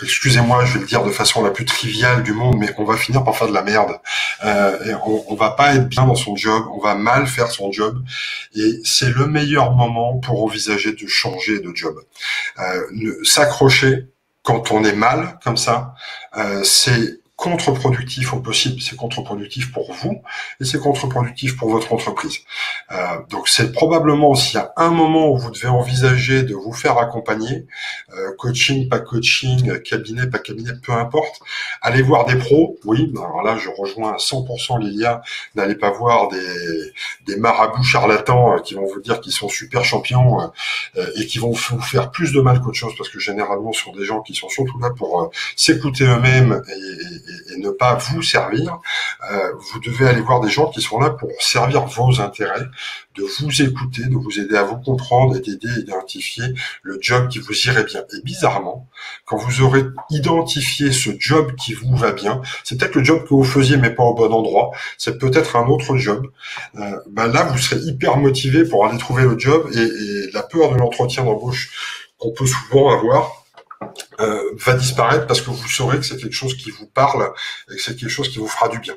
Excusez-moi, je vais le dire de façon la plus triviale du monde, mais on va finir par faire de la merde. Et on va pas être bien dans son job, on va mal faire son job, et c'est le meilleur moment pour envisager de changer de job. S'accrocher quand on est mal comme ça, c'est contre-productif au possible, c'est contre-productif pour vous et c'est contre-productif pour votre entreprise. Donc c'est probablement s'il y a un moment où vous devez envisager de vous faire accompagner, coaching, pas coaching, cabinet, pas cabinet, peu importe, allez voir des pros, oui, alors là je rejoins à 100% Lilia, n'allez pas voir des marabouts charlatans qui vont vous dire qu'ils sont super champions et qui vont vous faire plus de mal qu'autre chose, parce que généralement ce sont des gens qui sont surtout là pour s'écouter eux-mêmes et ne pas vous servir. Vous devez aller voir des gens qui sont là pour servir vos intérêts, de vous écouter, de vous aider à vous comprendre et d'aider à identifier le job qui vous irait bien. Et bizarrement, quand vous aurez identifié ce job qui vous va bien, c'est peut-être le job que vous faisiez mais pas au bon endroit, c'est peut-être un autre job, là vous serez hyper motivé pour aller trouver le job, et la peur de l'entretien d'embauche qu'on peut souvent avoir va disparaître, parce que vous saurez que c'est quelque chose qui vous parle et que c'est quelque chose qui vous fera du bien.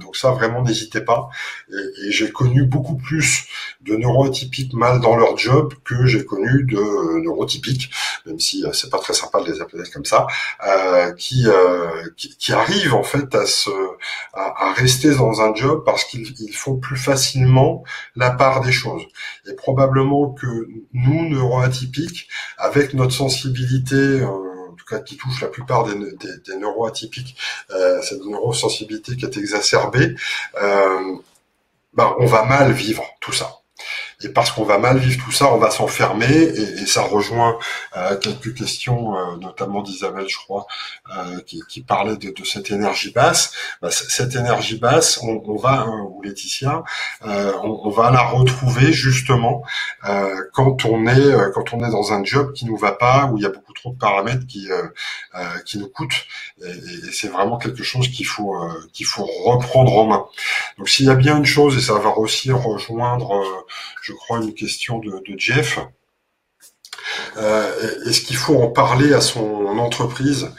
Donc ça, vraiment, n'hésitez pas. Et j'ai connu beaucoup plus de neuroatypiques mal dans leur job que j'ai connu de neurotypiques, même si c'est pas très sympa de les appeler comme ça, qui arrivent en fait à rester dans un job parce qu'ils font plus facilement la part des choses. Et probablement que nous, neuroatypiques, avec notre sensibilité, qui touche la plupart des neuroatypiques, cette neurosensibilité qui est exacerbée, on va mal vivre tout ça. Et parce qu'on va mal vivre tout ça, on va s'enfermer, et ça rejoint quelques questions, notamment d'Isabelle, je crois, qui parlait de cette énergie basse. Cette énergie basse, on va, ou Laetitia, on va la retrouver justement quand on est dans un job qui nous va pas, où il y a beaucoup trop de paramètres qui nous coûtent, et c'est vraiment quelque chose qu'il faut reprendre en main. Donc s'il y a bien une chose, et ça va aussi rejoindre je crois une question de Jeff, est-ce qu'il faut en parler à son entreprise?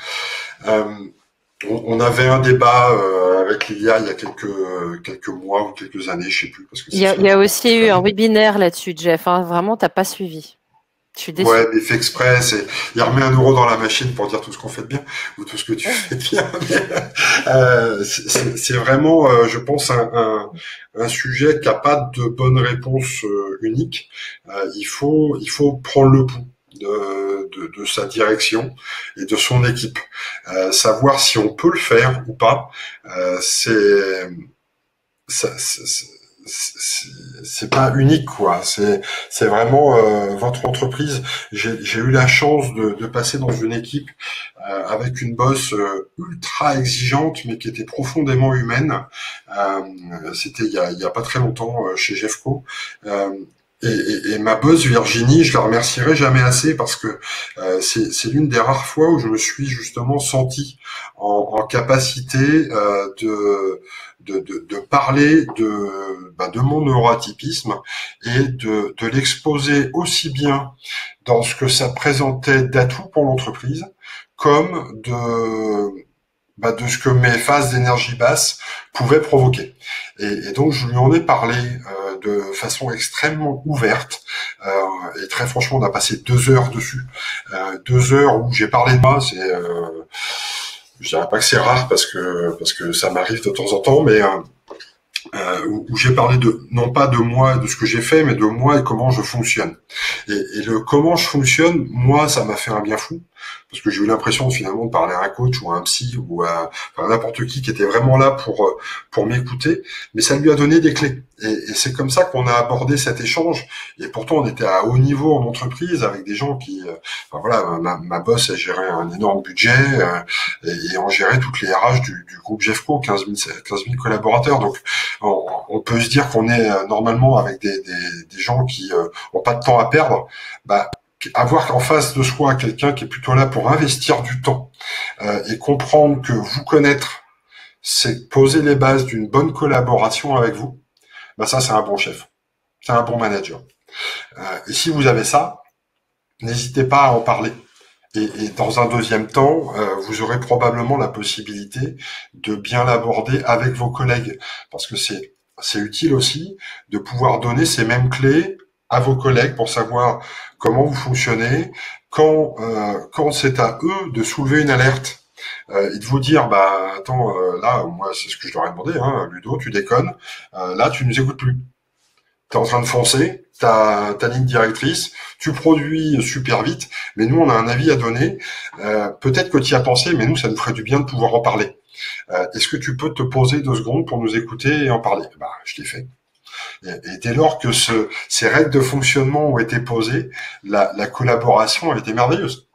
On avait un débat avec Lilia il y a quelques mois ou quelques années, je sais plus. Parce que il y a aussi eu un webinaire là-dessus, Jeff. Vraiment, t'as pas suivi. Je suis déçu. Ouais, mais il fait exprès, il remet 1 euro dans la machine pour dire tout ce qu'on fait de bien, ou tout ce que tu fais de bien. C'est vraiment, je pense, un sujet qui n'a pas de bonne réponse unique. Il faut prendre le pouls de sa direction et de son équipe. Savoir si on peut le faire ou pas, c'est pas unique, quoi. C'est vraiment votre entreprise. J'ai eu la chance de passer dans une équipe avec une boss ultra exigeante, mais qui était profondément humaine. C'était il y a pas très longtemps chez Jeffco. Et ma boss Virginie, je la remercierai jamais assez, parce que c'est l'une des rares fois où je me suis justement senti en capacité de parler de mon neuroatypisme et de l'exposer aussi bien dans ce que ça présentait d'atouts pour l'entreprise, comme de ce que mes phases d'énergie basse pouvaient provoquer. Et donc je lui en ai parlé de façon extrêmement ouverte, et très franchement on a passé 2 heures dessus, 2 heures où j'ai parlé de moi. Je dirais pas que c'est rare, parce que ça m'arrive de temps en temps, mais où j'ai parlé non pas de moi et de ce que j'ai fait, mais de moi et comment je fonctionne. Et le comment je fonctionne, moi, ça m'a fait un bien fou, parce que j'ai eu l'impression finalement de parler à un coach ou à un psy ou à enfin, n'importe qui était vraiment là pour m'écouter, mais ça lui a donné des clés. Et c'est comme ça qu'on a abordé cet échange. Et pourtant, on était à haut niveau en entreprise avec des gens qui, enfin voilà, ma boss, elle gérait un énorme budget et on gérait toutes les RH du groupe Jeffco, 15 000 collaborateurs. Donc, on peut se dire qu'on est normalement avec des gens qui ont pas de temps à perdre. Bah, avoir en face de soi quelqu'un qui est plutôt là pour investir du temps et comprendre que vous connaître, c'est poser les bases d'une bonne collaboration avec vous, bah ça c'est un bon chef, c'est un bon manager. Et si vous avez ça, n'hésitez pas à en parler. Et dans un deuxième temps, vous aurez probablement la possibilité de bien l'aborder avec vos collègues, parce que c'est utile aussi de pouvoir donner ces mêmes clés à vos collègues pour savoir comment vous fonctionnez, quand c'est à eux de soulever une alerte et de vous dire bah attends là moi c'est ce que je leur ai demandé hein, Ludo tu déconnes là tu nous écoutes plus. T'es en train de foncer, ta ligne directrice, tu produis super vite, mais nous on a un avis à donner. Peut-être que tu y as pensé, mais nous ça nous ferait du bien de pouvoir en parler. Est-ce que tu peux te poser 2 secondes pour nous écouter et en parler? Bah, je l'ai fait. Et dès lors que ces règles de fonctionnement ont été posées, la collaboration a été merveilleuse.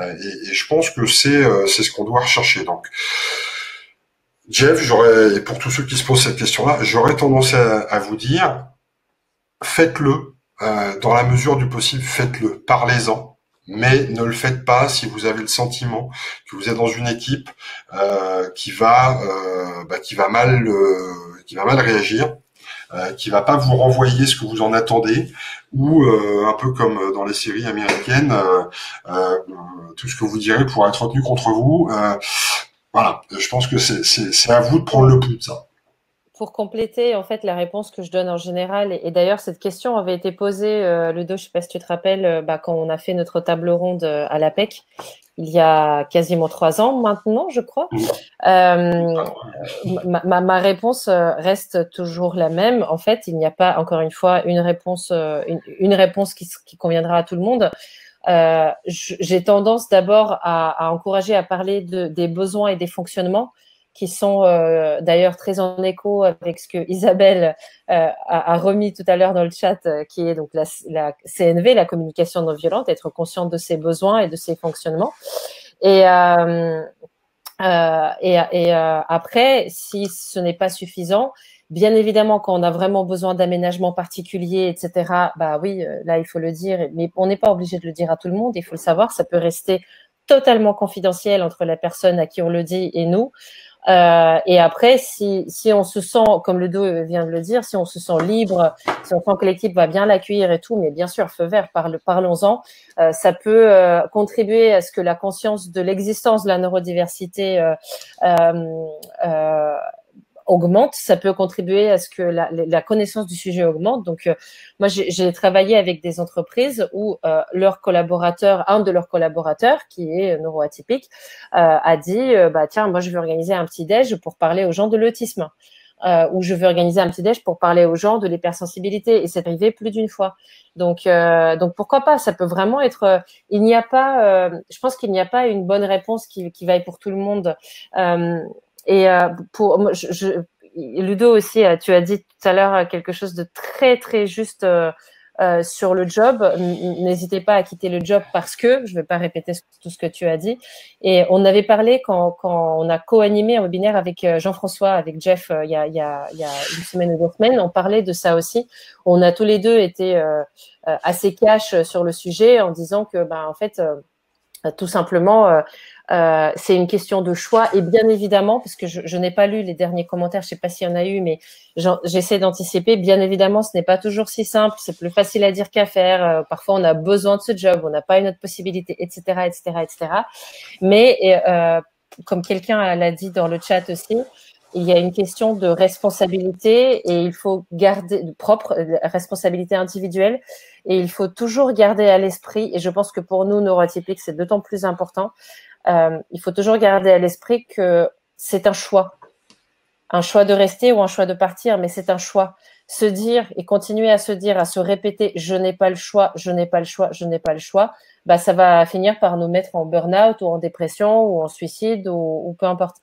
Et je pense que c'est ce qu'on doit rechercher. Donc, Jeff, et pour tous ceux qui se posent cette question-là, j'aurais tendance à vous dire, faites-le, dans la mesure du possible, faites-le, parlez-en, mais ne le faites pas si vous avez le sentiment que vous êtes dans une équipe qui va mal réagir, qui va pas vous renvoyer ce que vous en attendez, ou un peu comme dans les séries américaines, tout ce que vous direz pourra être retenu contre vous. Voilà, je pense que c'est à vous de prendre le pouls de ça. Pour compléter, en fait, la réponse que je donne en général, et d'ailleurs, cette question avait été posée, Ludo, je ne sais pas si tu te rappelles, quand on a fait notre table ronde à l'APEC, il y a quasiment 3 ans maintenant, je crois. Ma réponse reste toujours la même. En fait, il n'y a pas, encore une fois, une réponse qui conviendra à tout le monde. J'ai tendance d'abord à encourager à parler des besoins et des fonctionnements qui sont d'ailleurs très en écho avec ce que Isabelle a remis tout à l'heure dans le chat, qui est donc la CNV, la communication non violente, être consciente de ses besoins et de ses fonctionnements. Et après, si ce n'est pas suffisant, bien évidemment, quand on a vraiment besoin d'aménagements particuliers, etc., bah oui, là, il faut le dire, mais on n'est pas obligé de le dire à tout le monde, il faut le savoir, ça peut rester totalement confidentiel entre la personne à qui on le dit et nous. Et après, si on se sent, comme Ludo vient de le dire, si on se sent libre, si on sent que l'équipe va bien l'accueillir et tout, mais bien sûr, feu vert, parlons-en. Ça peut contribuer à ce que la conscience de l'existence de la neurodiversité augmente, ça peut contribuer à ce que la connaissance du sujet augmente. Donc, moi, j'ai travaillé avec des entreprises où un de leurs collaborateurs, qui est neuroatypique, a dit, tiens, moi, je vais organiser un petit déj pour parler aux gens de l'autisme. Ou je vais organiser un petit déj pour parler aux gens de l'hypersensibilité. Et c'est arrivé plus d'une fois. Donc pourquoi pas? Ça peut vraiment être. Il n'y a pas. Je pense qu'il n'y a pas une bonne réponse qui vaille pour tout le monde. Ludo aussi, tu as dit tout à l'heure quelque chose de très très juste sur le job. N'hésitez pas à quitter le job parce que, je ne vais pas répéter tout ce que tu as dit. Et on avait parlé quand on a co-animé un webinaire avec Jean-François, avec Jeff, il y a 1 semaine ou 2 semaines, on parlait de ça aussi. On a tous les deux été assez cash sur le sujet en disant que, en fait, tout simplement, c'est une question de choix. Et bien évidemment, parce que je n'ai pas lu les derniers commentaires, je ne sais pas s'il y en a eu, mais j'essaie d'anticiper. Bien évidemment, ce n'est pas toujours si simple. C'est plus facile à dire qu'à faire. Parfois, on a besoin de ce job, on n'a pas une autre possibilité, etc., etc., etc. Mais comme quelqu'un l'a dit dans le chat aussi, il y a une question de responsabilité et il faut garder responsabilité individuelle et il faut toujours garder à l'esprit, et je pense que pour nous, neuroatypiques, c'est d'autant plus important, il faut toujours garder à l'esprit que c'est un choix de rester ou un choix de partir, mais c'est un choix. se dire et continuer à se dire, à se répéter, je n'ai pas le choix, je n'ai pas le choix, je n'ai pas le choix, bah, ça va finir par nous mettre en burn-out ou en dépression ou en suicide ou peu importe.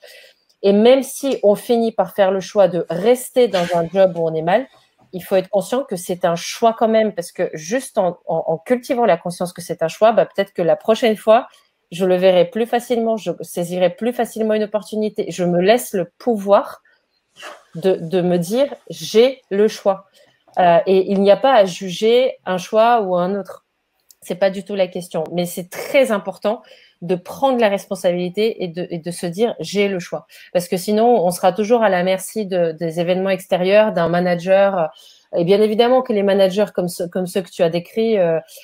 Et même si on finit par faire le choix de rester dans un job où on est mal, il faut être conscient que c'est un choix quand même, parce que juste en cultivant la conscience que c'est un choix, bah, peut-être que la prochaine fois, je le verrai plus facilement, je saisirai plus facilement une opportunité. Je me laisse le pouvoir de me dire, j'ai le choix. Et il n'y a pas à juger un choix ou un autre. C'est pas du tout la question. Mais c'est très important de prendre la responsabilité et de se dire, j'ai le choix. Parce que sinon, on sera toujours à la merci des événements extérieurs, d'un manager. Et bien évidemment que les managers comme ceux que tu as décrits,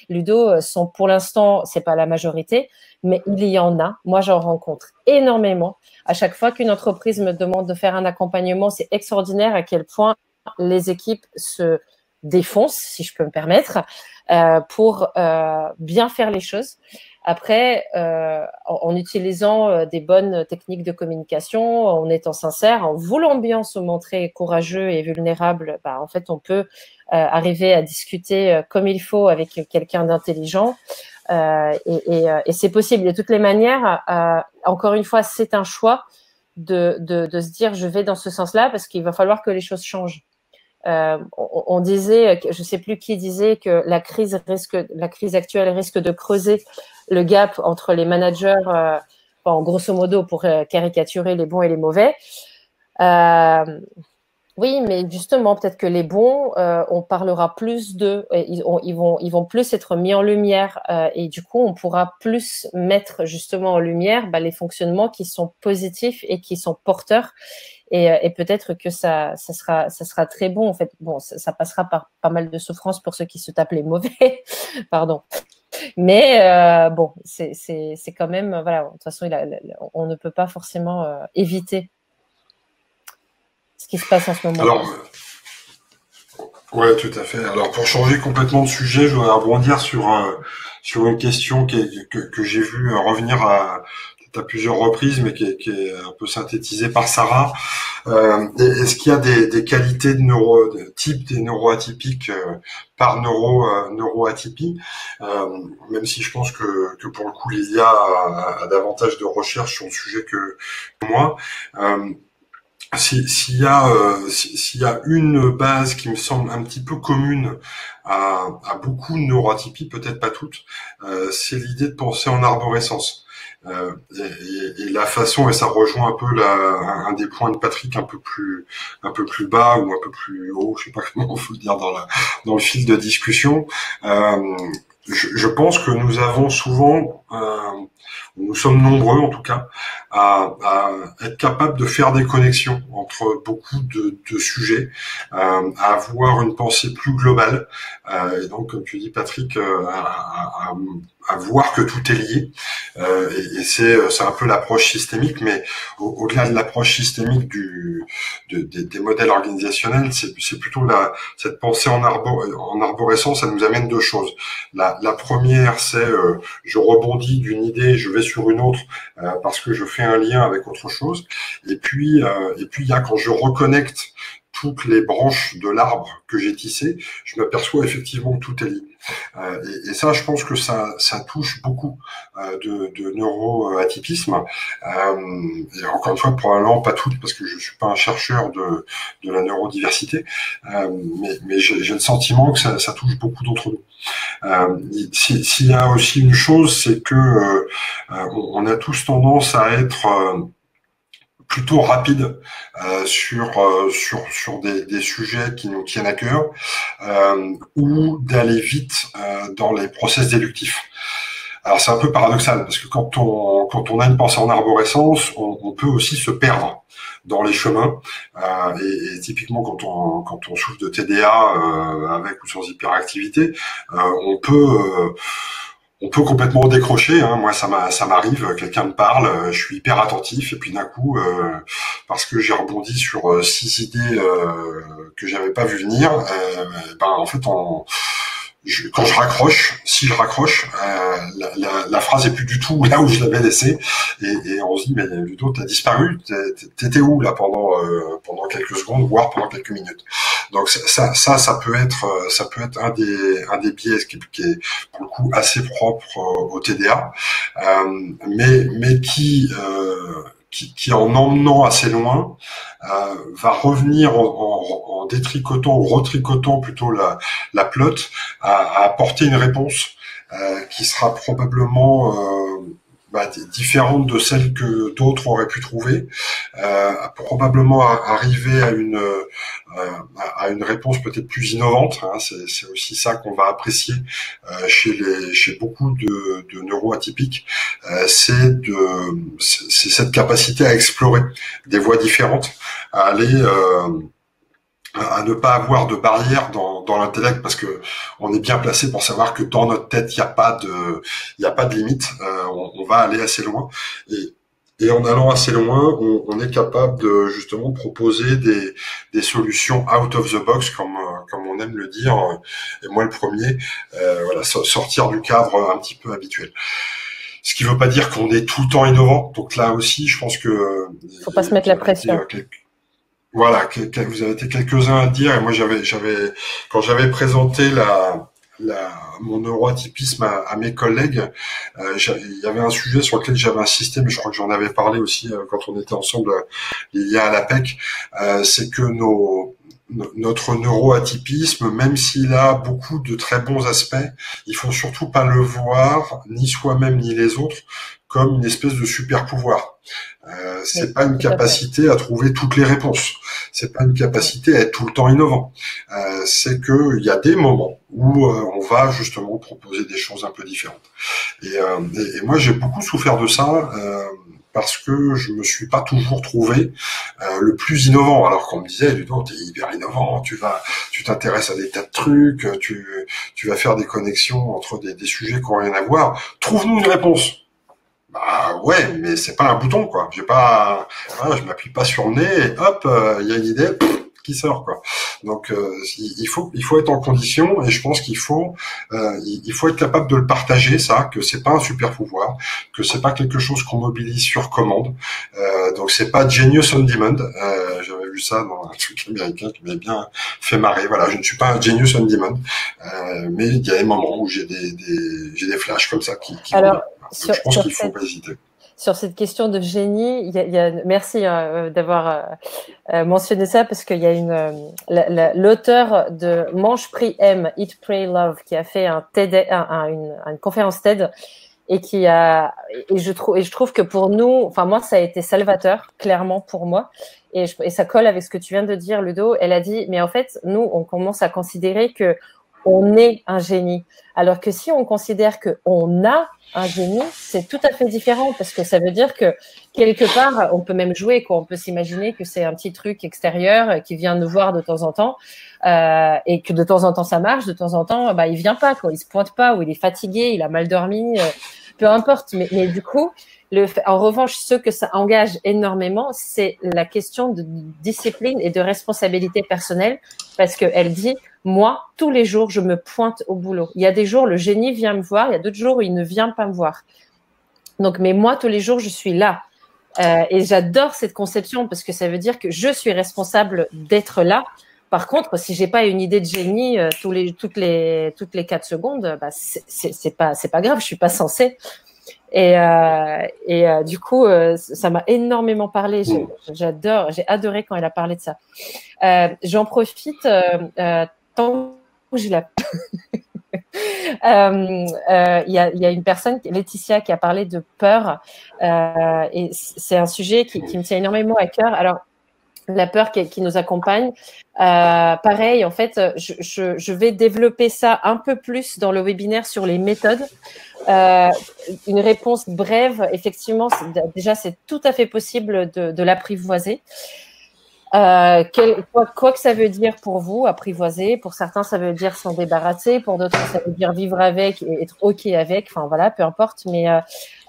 Ludo, sont pour l'instant, c'est pas la majorité, mais il y en a. Moi, j'en rencontre énormément. À chaque fois qu'une entreprise me demande de faire un accompagnement, c'est extraordinaire à quel point les équipes se défoncent, si je peux me permettre, pour bien faire les choses. Après, en utilisant des bonnes techniques de communication, en étant sincère, en voulant bien se montrer courageux et vulnérable, bah, en fait, on peut arriver à discuter comme il faut avec quelqu'un d'intelligent. Et c'est possible. De toutes les manières, encore une fois, c'est un choix de se dire je vais dans ce sens-là parce qu'il va falloir que les choses changent. On disait, je sais plus qui disait que la crise actuelle risque de creuser le gap entre les managers, en grosso modo pour caricaturer les bons et les mauvais. Oui, mais justement, peut-être que les bons, on parlera plus d'eux, ils vont plus être mis en lumière, et du coup, on pourra plus mettre justement en lumière les fonctionnements qui sont positifs et qui sont porteurs. Et peut-être que ça sera très bon en fait. Bon, ça passera par pas mal de souffrances pour ceux qui se tapent les mauvais, pardon. Mais bon, c'est quand même voilà. De toute façon, on ne peut pas forcément éviter ce qui se passe en ce moment. Alors, ouais, tout à fait. Alors, pour changer complètement de sujet, je voudrais rebondir sur une question que j'ai vu revenir à plusieurs reprises, mais qui est un peu synthétisée par Sarah. Est-ce qu'il y a des qualités de type des neuroatypiques par neuroatypie, même si je pense que pour le coup, Lilia a davantage de recherches sur le sujet que moi. S'il y a une base qui me semble un petit peu commune à beaucoup de neuroatypies, peut-être pas toutes, c'est l'idée de penser en arborescence. Et la façon, et ça rejoint un peu un des points de Patrick un peu plus bas ou un peu plus haut, je sais pas comment on peut le dire dans le fil de discussion. Je pense que nous avons souvent, nous sommes nombreux en tout cas, à être capables de faire des connexions entre beaucoup de sujets, à avoir une pensée plus globale, et donc comme tu dis Patrick, à voir que tout est lié, et c'est un peu l'approche systémique, mais au-delà de l'approche systémique des modèles organisationnels, c'est plutôt cette pensée en arborescence. Ça nous amène deux choses. La première, c'est je rebondis d'une idée, je vais sur une autre parce que je fais un lien avec autre chose. Et puis il y a quand je reconnecte toutes les branches de l'arbre que j'ai tissé, je m'aperçois effectivement que tout est lié. Et ça, je pense que ça touche beaucoup de neuroatypisme. Et encore une fois, probablement pas toutes, parce que je suis pas un chercheur de la neurodiversité, mais j'ai le sentiment que ça touche beaucoup d'entre nous. S'il y a aussi une chose, c'est que on a tous tendance à être plutôt rapide sur des sujets qui nous tiennent à cœur, ou d'aller vite dans les process déductifs. Alors c'est un peu paradoxal parce que quand on a une pensée en arborescence, on peut aussi se perdre dans les chemins, et typiquement quand on souffre de TDA avec ou sans hyperactivité, on peut complètement décrocher, hein. Moi, ça m'arrive, quelqu'un me parle, je suis hyper attentif, et puis d'un coup, parce que j'ai rebondi sur 6 idées que j'avais pas vu venir, en fait, quand je raccroche, si je raccroche, la phrase est plus du tout là où je l'avais laissée, et on se dit, mais Ludo, t'as disparu, t'étais où là pendant quelques secondes, voire pendant quelques minutes. Donc ça peut être un des biais qui est pour le coup assez propre au TDA, mais qui en emmenant assez loin va revenir en détricotant ou retricotant plutôt la plotte à apporter une réponse qui sera probablement différente de celle que d'autres auraient pu trouver, probablement arriver à une réponse peut-être plus innovante. Hein, c'est aussi ça qu'on va apprécier chez beaucoup de neuroatypiques, c'est cette capacité à explorer des voies différentes, à aller à ne pas avoir de barrière dans l'intellect, parce que on est bien placé pour savoir que dans notre tête il y a pas de limite. On va aller assez loin, et en allant assez loin, on est capable de justement proposer des solutions out of the box, comme on aime le dire, et moi le premier. Voilà, sortir du cadre un petit peu habituel. Ce qui veut pas dire qu'on est tout le temps innovant. Donc là aussi, je pense que faut pas se mettre la pression. Voilà, vous avez été quelques-uns à dire, et moi quand j'avais présenté mon neuroatypisme à mes collègues, il y avait un sujet sur lequel j'avais insisté, mais je crois que j'en avais parlé aussi quand on était ensemble il y a à l'APEC, c'est que notre neuroatypisme, même s'il a beaucoup de très bons aspects, il faut surtout pas le voir, ni soi-même ni les autres, comme une espèce de super pouvoir. C'est pas une capacité à trouver toutes les réponses. C'est pas une capacité à être tout le temps innovant. C'est que il y a des moments où on va justement proposer des choses un peu différentes. Et moi, j'ai beaucoup souffert de ça. Parce que je me suis pas toujours trouvé le plus innovant, alors qu'on me disait Ludo, t'es hyper innovant, tu t'intéresses à des tas de trucs, tu vas faire des connexions entre des sujets qui ont rien à voir, trouve-nous une réponse. Bah ouais, mais c'est pas un bouton, quoi. Je m'appuie pas sur le nez et hop, y a une idée qui sort, quoi. Donc il faut être en condition, et je pense qu'il faut être capable de le partager, ça, que c'est pas un super pouvoir, que c'est pas quelque chose qu'on mobilise sur commande. Donc c'est pas genius on demand. J'avais vu ça dans un truc américain qui m'avait bien fait marrer. Voilà, je ne suis pas un genius on demand, mais il y a des moments où j'ai des flashs comme ça qui Alors, je pense qu'il faut pas hésiter. Sur cette question de génie, merci d'avoir mentionné ça, parce qu'il y a l'auteur de Mange, Prie, Aime, Eat, Pray, Love, qui a fait une conférence TED, et je trouve que pour nous, enfin moi, ça a été salvateur, clairement pour moi, et ça colle avec ce que tu viens de dire, Ludo. Elle a dit, mais en fait, nous, on commence à considérer que on est un génie, alors que si on considère que on a un génie, c'est tout à fait différent, parce que ça veut dire que quelque part, on peut même jouer, quoi. On peut s'imaginer que c'est un petit truc extérieur qui vient nous voir de temps en temps, et que de temps en temps ça marche, de temps en temps, il vient pas, quoi. Il se pointe pas, ou il est fatigué, il a mal dormi, peu importe. Mais du coup, en revanche, ce que ça engage énormément, c'est la question de discipline et de responsabilité personnelle, parce qu'elle dit, moi, tous les jours, je me pointe au boulot. Il y a des jours, le génie vient me voir, il y a d'autres jours où il ne vient pas me voir. Donc, mais moi, tous les jours, je suis là. Et j'adore cette conception, parce que ça veut dire que je suis responsable d'être là. Par contre, si j'ai pas une idée de génie toutes les 4 secondes, c'est pas grave, je suis pas censée. Et du coup, ça m'a énormément parlé. J'ai adoré quand elle a parlé de ça. J'en profite tant que j'ai la. Il y a une personne, Laetitia, qui a parlé de peur, et c'est un sujet qui me tient énormément à cœur. Alors, la peur qui nous accompagne, pareil, en fait, je vais développer ça un peu plus dans le webinaire sur les méthodes. Une réponse brève, effectivement, déjà, c'est tout à fait possible de l'apprivoiser. Quoi que ça veut dire pour vous, apprivoiser. Pour certains, ça veut dire s'en débarrasser. Pour d'autres, ça veut dire vivre avec et être OK avec. Enfin, voilà, peu importe. Mais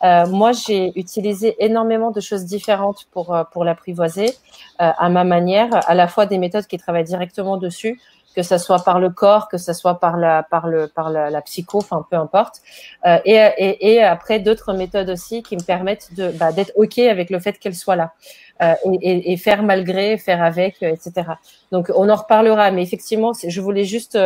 moi, j'ai utilisé énormément de choses différentes pour l'apprivoiser à ma manière, à la fois des méthodes qui travaillent directement dessus, que ça soit par le corps, que ça soit par la psycho, enfin peu importe. Et après d'autres méthodes aussi qui me permettent d'être ok avec le fait qu'elle soit là. Et faire malgré, faire avec, etc. Donc on en reparlera, mais effectivement, je voulais juste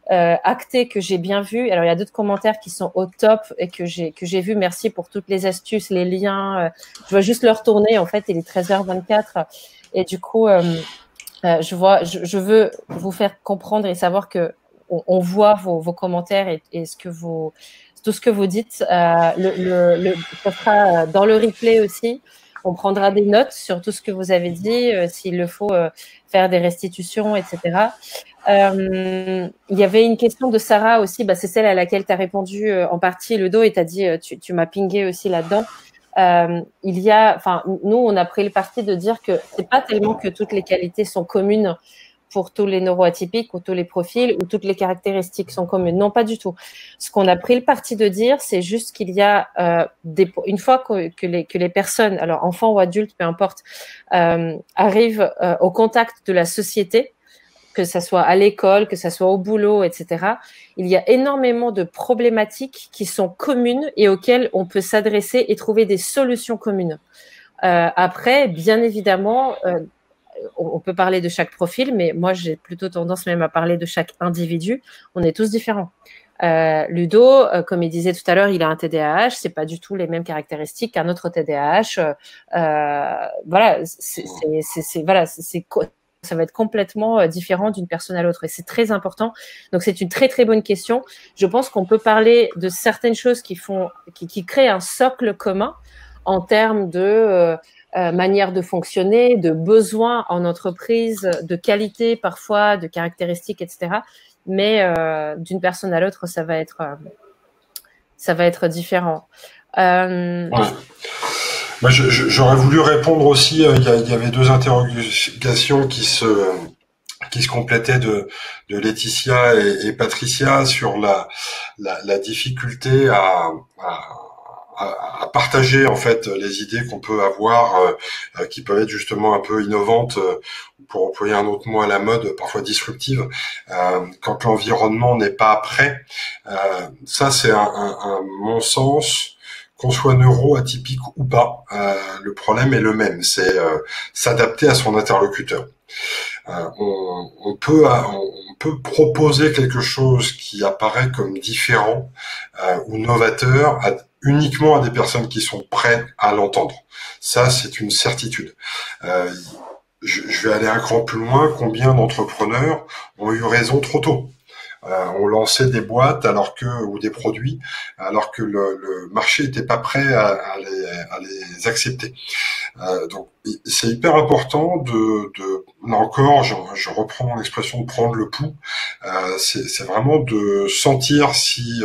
acter que j'ai bien vu. Alors il y a d'autres commentaires qui sont au top et que j'ai vu. Merci pour toutes les astuces, les liens. Je vais juste le retourner. En fait, il est 13h24 et du coup, je veux vous faire comprendre et savoir que on voit vos commentaires et tout ce que vous dites. Ça sera dans le replay aussi. On prendra des notes sur tout ce que vous avez dit, s'il le faut faire des restitutions, etc. Il y avait une question de Sarah aussi, c'est celle à laquelle tu as répondu en partie, Ludo, et tu as dit, tu m'as pingé aussi là-dedans. Nous, on a pris le parti de dire que c'est pas tellement que toutes les qualités sont communes pour tous les neuroatypiques ou tous les profils ou toutes les caractéristiques sont communes. Non, pas du tout. Ce qu'on a pris le parti de dire, c'est juste qu'il y a une fois que les personnes, alors enfants ou adultes, peu importe, arrivent au contact de la société, que ça soit à l'école, que ça soit au boulot, etc. Il y a énormément de problématiques qui sont communes et auxquelles on peut s'adresser et trouver des solutions communes. Après, bien évidemment, on peut parler de chaque profil, mais moi, j'ai plutôt tendance même à parler de chaque individu. On est tous différents. Ludo, comme il disait tout à l'heure, il a un TDAH, c'est pas du tout les mêmes caractéristiques qu'un autre TDAH. Ça va être complètement différent d'une personne à l'autre et c'est très important. Donc c'est une très très bonne question. Je pense qu'on peut parler de certaines choses qui créent un socle commun en termes de manière de fonctionner, de besoins en entreprise, de qualité parfois, de caractéristiques, etc. Mais d'une personne à l'autre, ça va être différent. Ouais. Moi, j'aurais voulu répondre aussi. Il y avait deux interrogations qui se complétaient de Laetitia et Patricia sur la difficulté à partager en fait les idées qu'on peut avoir, qui peuvent être justement un peu innovantes, pour employer un autre mot à la mode, parfois disruptives, quand l'environnement n'est pas prêt. Ça, c'est mon sens. Qu'on soit neuroatypique ou pas, le problème est le même, c'est s'adapter à son interlocuteur. On peut proposer quelque chose qui apparaît comme différent ou novateur uniquement à des personnes qui sont prêtes à l'entendre. Ça, c'est une certitude. Je vais aller un cran plus loin. Combien d'entrepreneurs ont eu raison trop tôt? On lançait des boîtes ou des produits alors que le marché n'était pas prêt à les accepter. Donc c'est hyper important là encore, je reprends l'expression de prendre le pouls. C'est vraiment de sentir si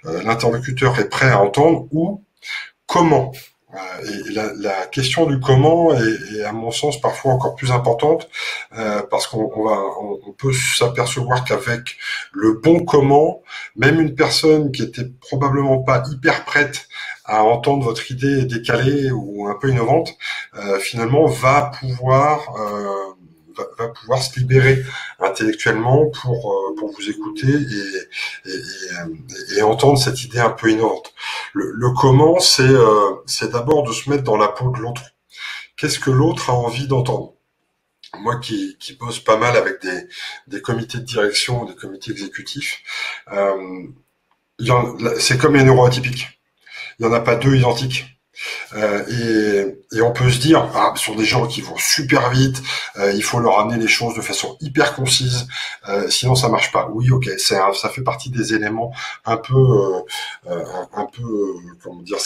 l'interlocuteur est prêt à entendre ou comment. Et la question du comment est à mon sens parfois encore plus importante, parce qu'on peut s'apercevoir qu'avec le bon comment, même une personne qui était probablement pas hyper prête à entendre votre idée décalée ou un peu innovante, finalement va pouvoir se libérer intellectuellement pour vous écouter et entendre cette idée un peu innovante. Le comment, c'est d'abord de se mettre dans la peau de l'autre. Qu'est-ce que l'autre a envie d'entendre? Moi qui bosse pas mal avec des comités de direction, des comités exécutifs, c'est comme les neuroatypiques. Il n'y en a pas deux identiques. Et on peut se dire, ce sont des gens qui vont super vite, il faut leur amener les choses de façon hyper concise, sinon ça marche pas. Oui, ok, ça fait partie des éléments un peu comment dire,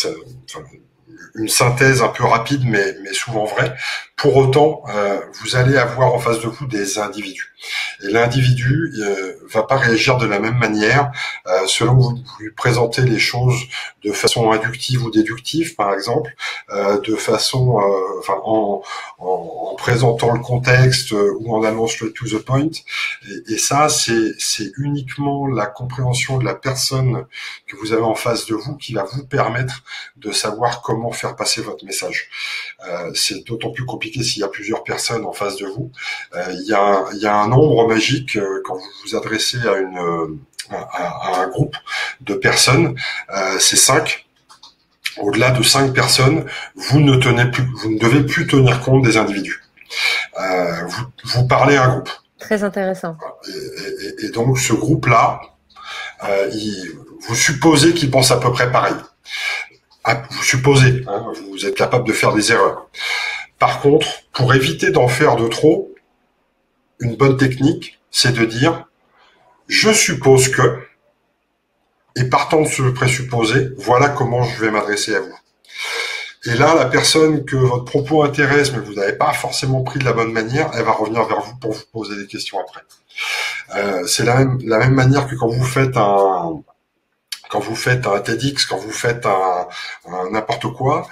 une synthèse un peu rapide, mais souvent vraie. Pour autant, vous allez avoir en face de vous des individus. Et l'individu va pas réagir de la même manière selon que vous lui présentez les choses de façon inductive ou déductive, par exemple, de façon, en présentant le contexte ou en allant straight to the point. Et ça, c'est uniquement la compréhension de la personne que vous avez en face de vous qui va vous permettre de savoir comment comment faire passer votre message. C'est d'autant plus compliqué s'il y a plusieurs personnes en face de vous. Il y a un nombre magique quand vous vous adressez à un groupe de personnes, c'est 5. Au-delà de 5 personnes, vous ne devez plus tenir compte des individus. Vous parlez à un groupe. Très intéressant. Et donc ce groupe-là, vous supposez qu'il pense à peu près pareil. Vous supposez, hein, vous êtes capable de faire des erreurs. Par contre, pour éviter d'en faire de trop, une bonne technique, c'est de dire « je suppose que », et partant de ce présupposé, voilà comment je vais m'adresser à vous. Et là, la personne que votre propos intéresse, mais vous n'avez pas forcément pris de la bonne manière, elle va revenir vers vous pour vous poser des questions après. C'est la même manière que quand vous faites un TEDx, quand vous faites un n'importe quoi,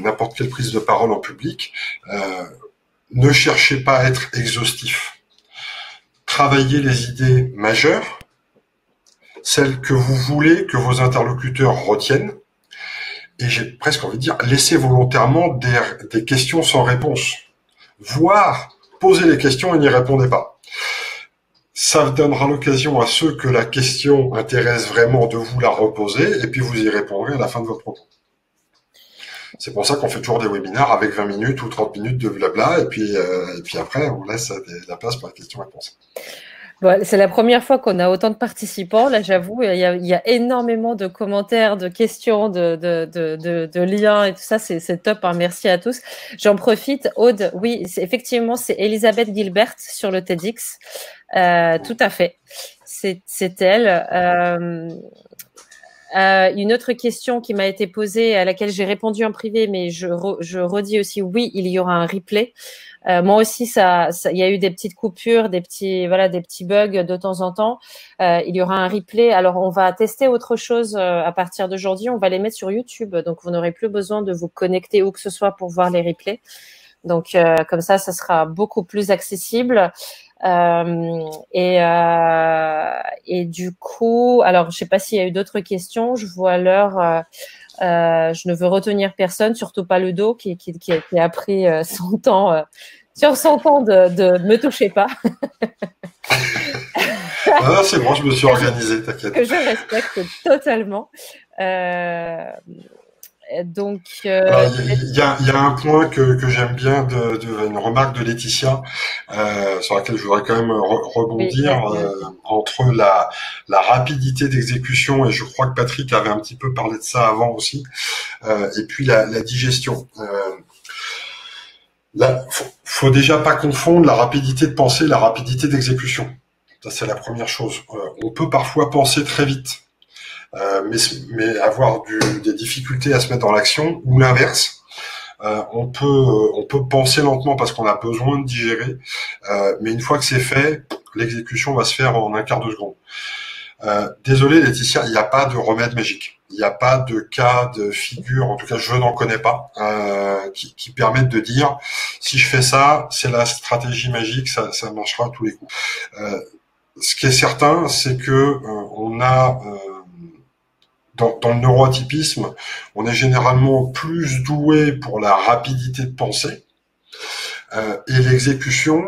n'importe quelle prise de parole en public, ne cherchez pas à être exhaustif. Travaillez les idées majeures, celles que vous voulez que vos interlocuteurs retiennent, et j'ai presque envie de dire, laissez volontairement des questions sans réponse. Voire, posez les questions et n'y répondez pas. Ça donnera l'occasion à ceux que la question intéresse vraiment de vous la reposer, et puis vous y répondrez à la fin de votre propos. C'est pour ça qu'on fait toujours des webinaires avec 20 minutes ou 30 minutes de blabla, et puis après, on laisse la place pour la question-réponse. Bon, c'est la première fois qu'on a autant de participants. Là, j'avoue, il y a énormément de commentaires, de questions, de liens et tout ça. C'est top. Hein. Merci à tous. J'en profite. Aude, oui, effectivement, c'est Elisabeth Gilbert sur le TEDx. Tout à fait. C'est elle. Une autre question qui m'a été posée, à laquelle j'ai répondu en privé, mais je redis aussi, oui, il y aura un replay. Moi aussi, il y a eu des petites coupures, des petits bugs de temps en temps. Il y aura un replay. Alors, on va tester autre chose à partir d'aujourd'hui. On va les mettre sur YouTube, donc vous n'aurez plus besoin de vous connecter où que ce soit pour voir les replays. Donc, comme ça sera beaucoup plus accessible. Et du coup, alors, je sais pas s'il y a eu d'autres questions. Je vois l'heure. Je ne veux retenir personne, surtout pas le dos qui a pris son temps sur son temps de me toucher pas. Ah, c'est bon, je me suis organisé, t'inquiète. Que je respecte totalement. Donc, il y a un point que j'aime bien une remarque de Laetitia sur laquelle je voudrais quand même rebondir, entre la rapidité d'exécution, et je crois que Patrick avait un petit peu parlé de ça avant aussi, et puis la digestion. Là, faut déjà pas confondre la rapidité de pensée et la rapidité d'exécution. Ça, c'est la première chose. On peut parfois penser très vite, mais avoir des difficultés à se mettre dans l'action, ou l'inverse. On peut penser lentement parce qu'on a besoin de digérer, mais une fois que c'est fait, l'exécution va se faire en un quart de seconde. Désolé Laetitia, il n'y a pas de remède magique. Il n'y a pas de cas de figure, en tout cas je n'en connais pas, qui permettent de dire si je fais ça, c'est la stratégie magique, ça marchera à tous les coups. Ce qui est certain, c'est que on a dans le neuroatypisme, on est généralement plus doué pour la rapidité de pensée, et l'exécution,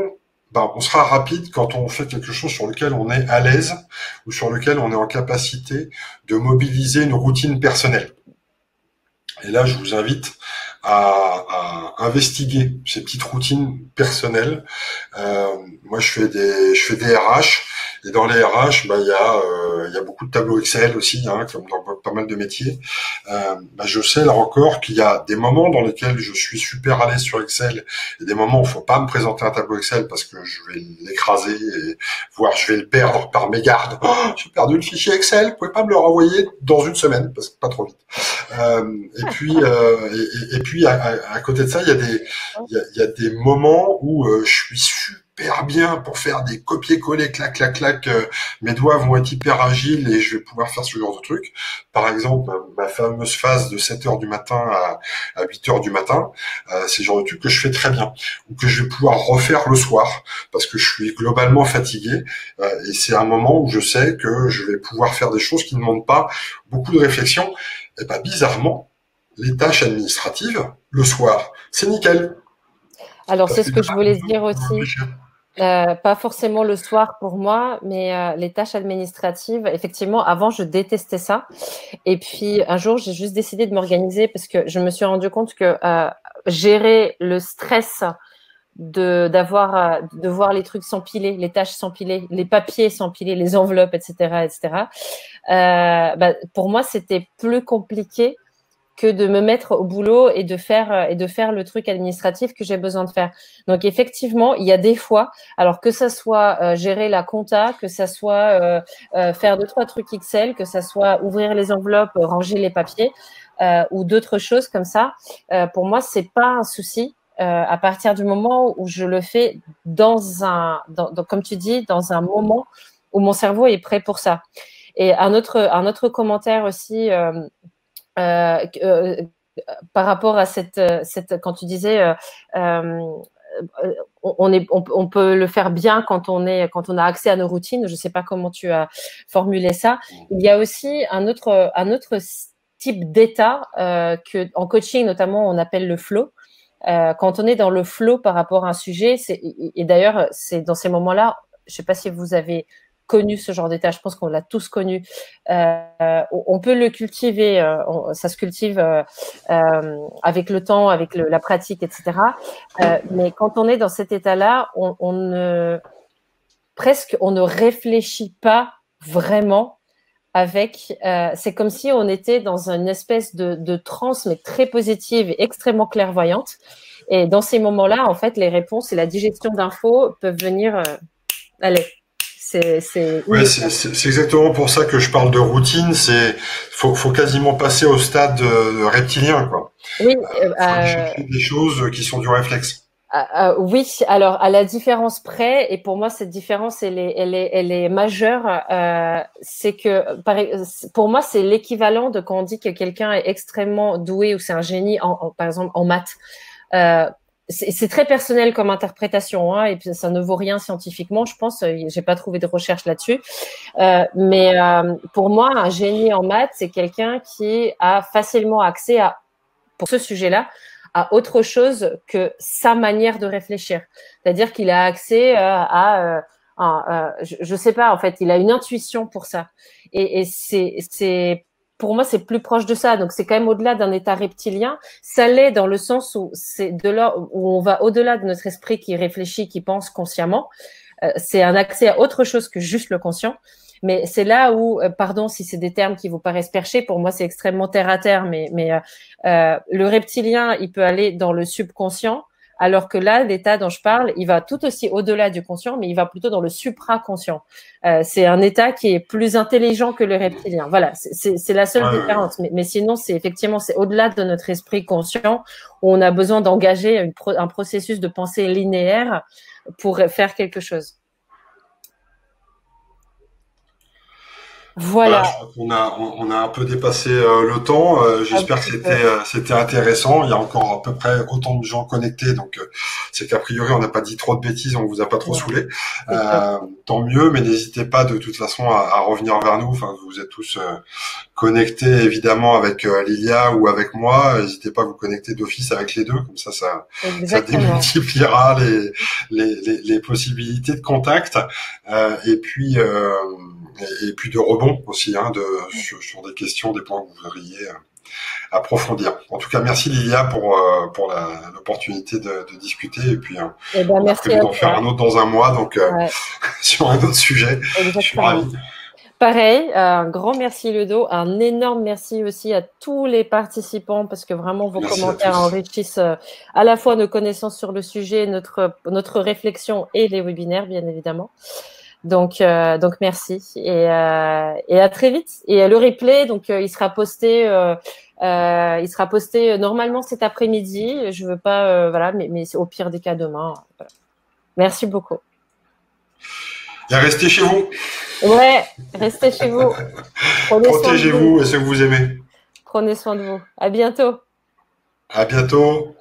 on sera rapide quand on fait quelque chose sur lequel on est à l'aise ou sur lequel on est en capacité de mobiliser une routine personnelle. Et là, je vous invite à investiguer ces petites routines personnelles. Moi, je fais des RH, et dans les RH, il y a beaucoup de tableaux Excel aussi, hein, comme dans pas mal de métiers. Je sais là encore qu'il y a des moments dans lesquels je suis super à l'aise sur Excel, et des moments où il faut pas me présenter un tableau Excel parce que je vais l'écraser, et voire je vais le perdre par mégarde. Oh, j'ai perdu le fichier Excel, vous pouvez pas me le renvoyer dans une semaine, parce que pas trop vite. Et puis à côté de ça, il y a des moments où je suis super bien pour faire des copier-coller, clac, clac, clac. Mes doigts vont être hyper agiles et je vais pouvoir faire ce genre de truc. Par exemple, ma fameuse phase de 7h du matin à 8h du matin, c'est le genre de truc que je fais très bien, ou que je vais pouvoir refaire le soir parce que je suis globalement fatigué, et c'est un moment où je sais que je vais pouvoir faire des choses qui ne demandent pas beaucoup de réflexion. Et bizarrement, les tâches administratives, le soir, c'est nickel. Alors, Parce c'est que ce t'as que je pas voulais besoin dire de aussi. réfléchir. Pas forcément le soir pour moi, mais les tâches administratives, effectivement, avant, je détestais ça. Et puis, un jour, j'ai juste décidé de m'organiser parce que je me suis rendu compte que gérer le stress de voir les trucs s'empiler, les tâches s'empiler, les papiers s'empiler, les enveloppes, etc., etc. Pour moi, c'était plus compliqué que de me mettre au boulot et de faire le truc administratif que j'ai besoin de faire. Donc effectivement, il y a des fois, alors que ça soit gérer la compta, que ça soit faire deux trois trucs Excel, que ça soit ouvrir les enveloppes, ranger les papiers ou d'autres choses comme ça, pour moi c'est pas un souci. À partir du moment où je le fais comme tu dis, dans un moment où mon cerveau est prêt pour ça. Et un autre commentaire aussi euh, euh, par rapport à quand tu disais on peut le faire bien quand on a accès à nos routines. Je sais pas comment tu as formulé ça. Il y a aussi un autre type d'état que en coaching notamment on appelle le flow. Quand on est dans le flow par rapport à un sujet, et d'ailleurs c'est dans ces moments-là, je sais pas si vous avez connu ce genre d'état, je pense qu'on l'a tous connu. On peut le cultiver, ça se cultive avec le temps, avec la pratique, etc. Mais quand on est dans cet état-là, presque on ne réfléchit pas vraiment c'est comme si on était dans une espèce de transe, mais très positive et extrêmement clairvoyante. Et dans ces moments-là, en fait, les réponses et la digestion d'infos peuvent venir. Allez, c'est Ouais, c'est exactement pour ça que je parle de routine. Faut quasiment passer au stade reptilien, quoi. oui. Faut aller chercher des choses qui sont du réflexe. Oui, alors à la différence près, et pour moi cette différence elle est majeure, c'est que pour moi c'est l'équivalent de quand on dit que quelqu'un est extrêmement doué ou c'est un génie par exemple en maths. C'est très personnel comme interprétation, hein, et puis ça ne vaut rien scientifiquement, je pense. J'ai pas trouvé de recherche là-dessus, mais pour moi un génie en maths c'est quelqu'un qui a facilement accès pour ce sujet-là, à autre chose que sa manière de réfléchir. C'est-à-dire qu'il a accès je sais pas, en fait, il a une intuition pour ça. Et pour moi, c'est plus proche de ça. Donc, c'est quand même au-delà d'un état reptilien. Ça l'est dans le sens où c'est de là où on va au-delà de notre esprit qui réfléchit, qui pense consciemment. C'est un accès à autre chose que juste le conscient. Mais c'est là où, pardon si c'est des termes qui vous paraissent perchés, pour moi c'est extrêmement terre à terre, mais le reptilien, il peut aller dans le subconscient, alors que là, l'état dont je parle, il va tout aussi au-delà du conscient, mais il va plutôt dans le supraconscient. C'est un état qui est plus intelligent que le reptilien. Voilà, c'est la seule différence. Mais sinon, c'est effectivement, c'est au-delà de notre esprit conscient, où on a besoin d'engager un processus de pensée linéaire pour faire quelque chose. Voilà. Je crois on a un peu dépassé le temps. J'espère que c'était intéressant. Il y a encore à peu près autant de gens connectés, donc c'est qu'a priori on n'a pas dit trop de bêtises, on vous a pas trop saoulé. Tant mieux, mais n'hésitez pas de toute façon à revenir vers nous. Enfin, vous êtes tous connectés évidemment avec Lilia ou avec moi. N'hésitez pas à vous connecter d'office avec les deux, comme ça démultipliera les possibilités de contact. Et puis de rebond aussi, hein, sur des questions, des points que vous voudriez approfondir. En tout cas, merci Lilia pour l'opportunité de discuter, et puis on a prévu d'en faire un autre dans un mois, donc sur un autre sujet. Exactement. Je suis ravi. Pareil, un grand merci Ludo, un énorme merci aussi à tous les participants, parce que vraiment vos commentaires enrichissent à la fois nos connaissances sur le sujet, notre réflexion et les webinaires bien évidemment. Donc merci et à très vite. Et le replay, donc il sera posté normalement cet après-midi. Je veux pas voilà, mais au pire des cas demain. Voilà. Merci beaucoup. Et restez chez vous. Ouais, restez chez vous. Protégez-vous et ceux que vous aimez. Prenez soin de vous. À bientôt. À bientôt.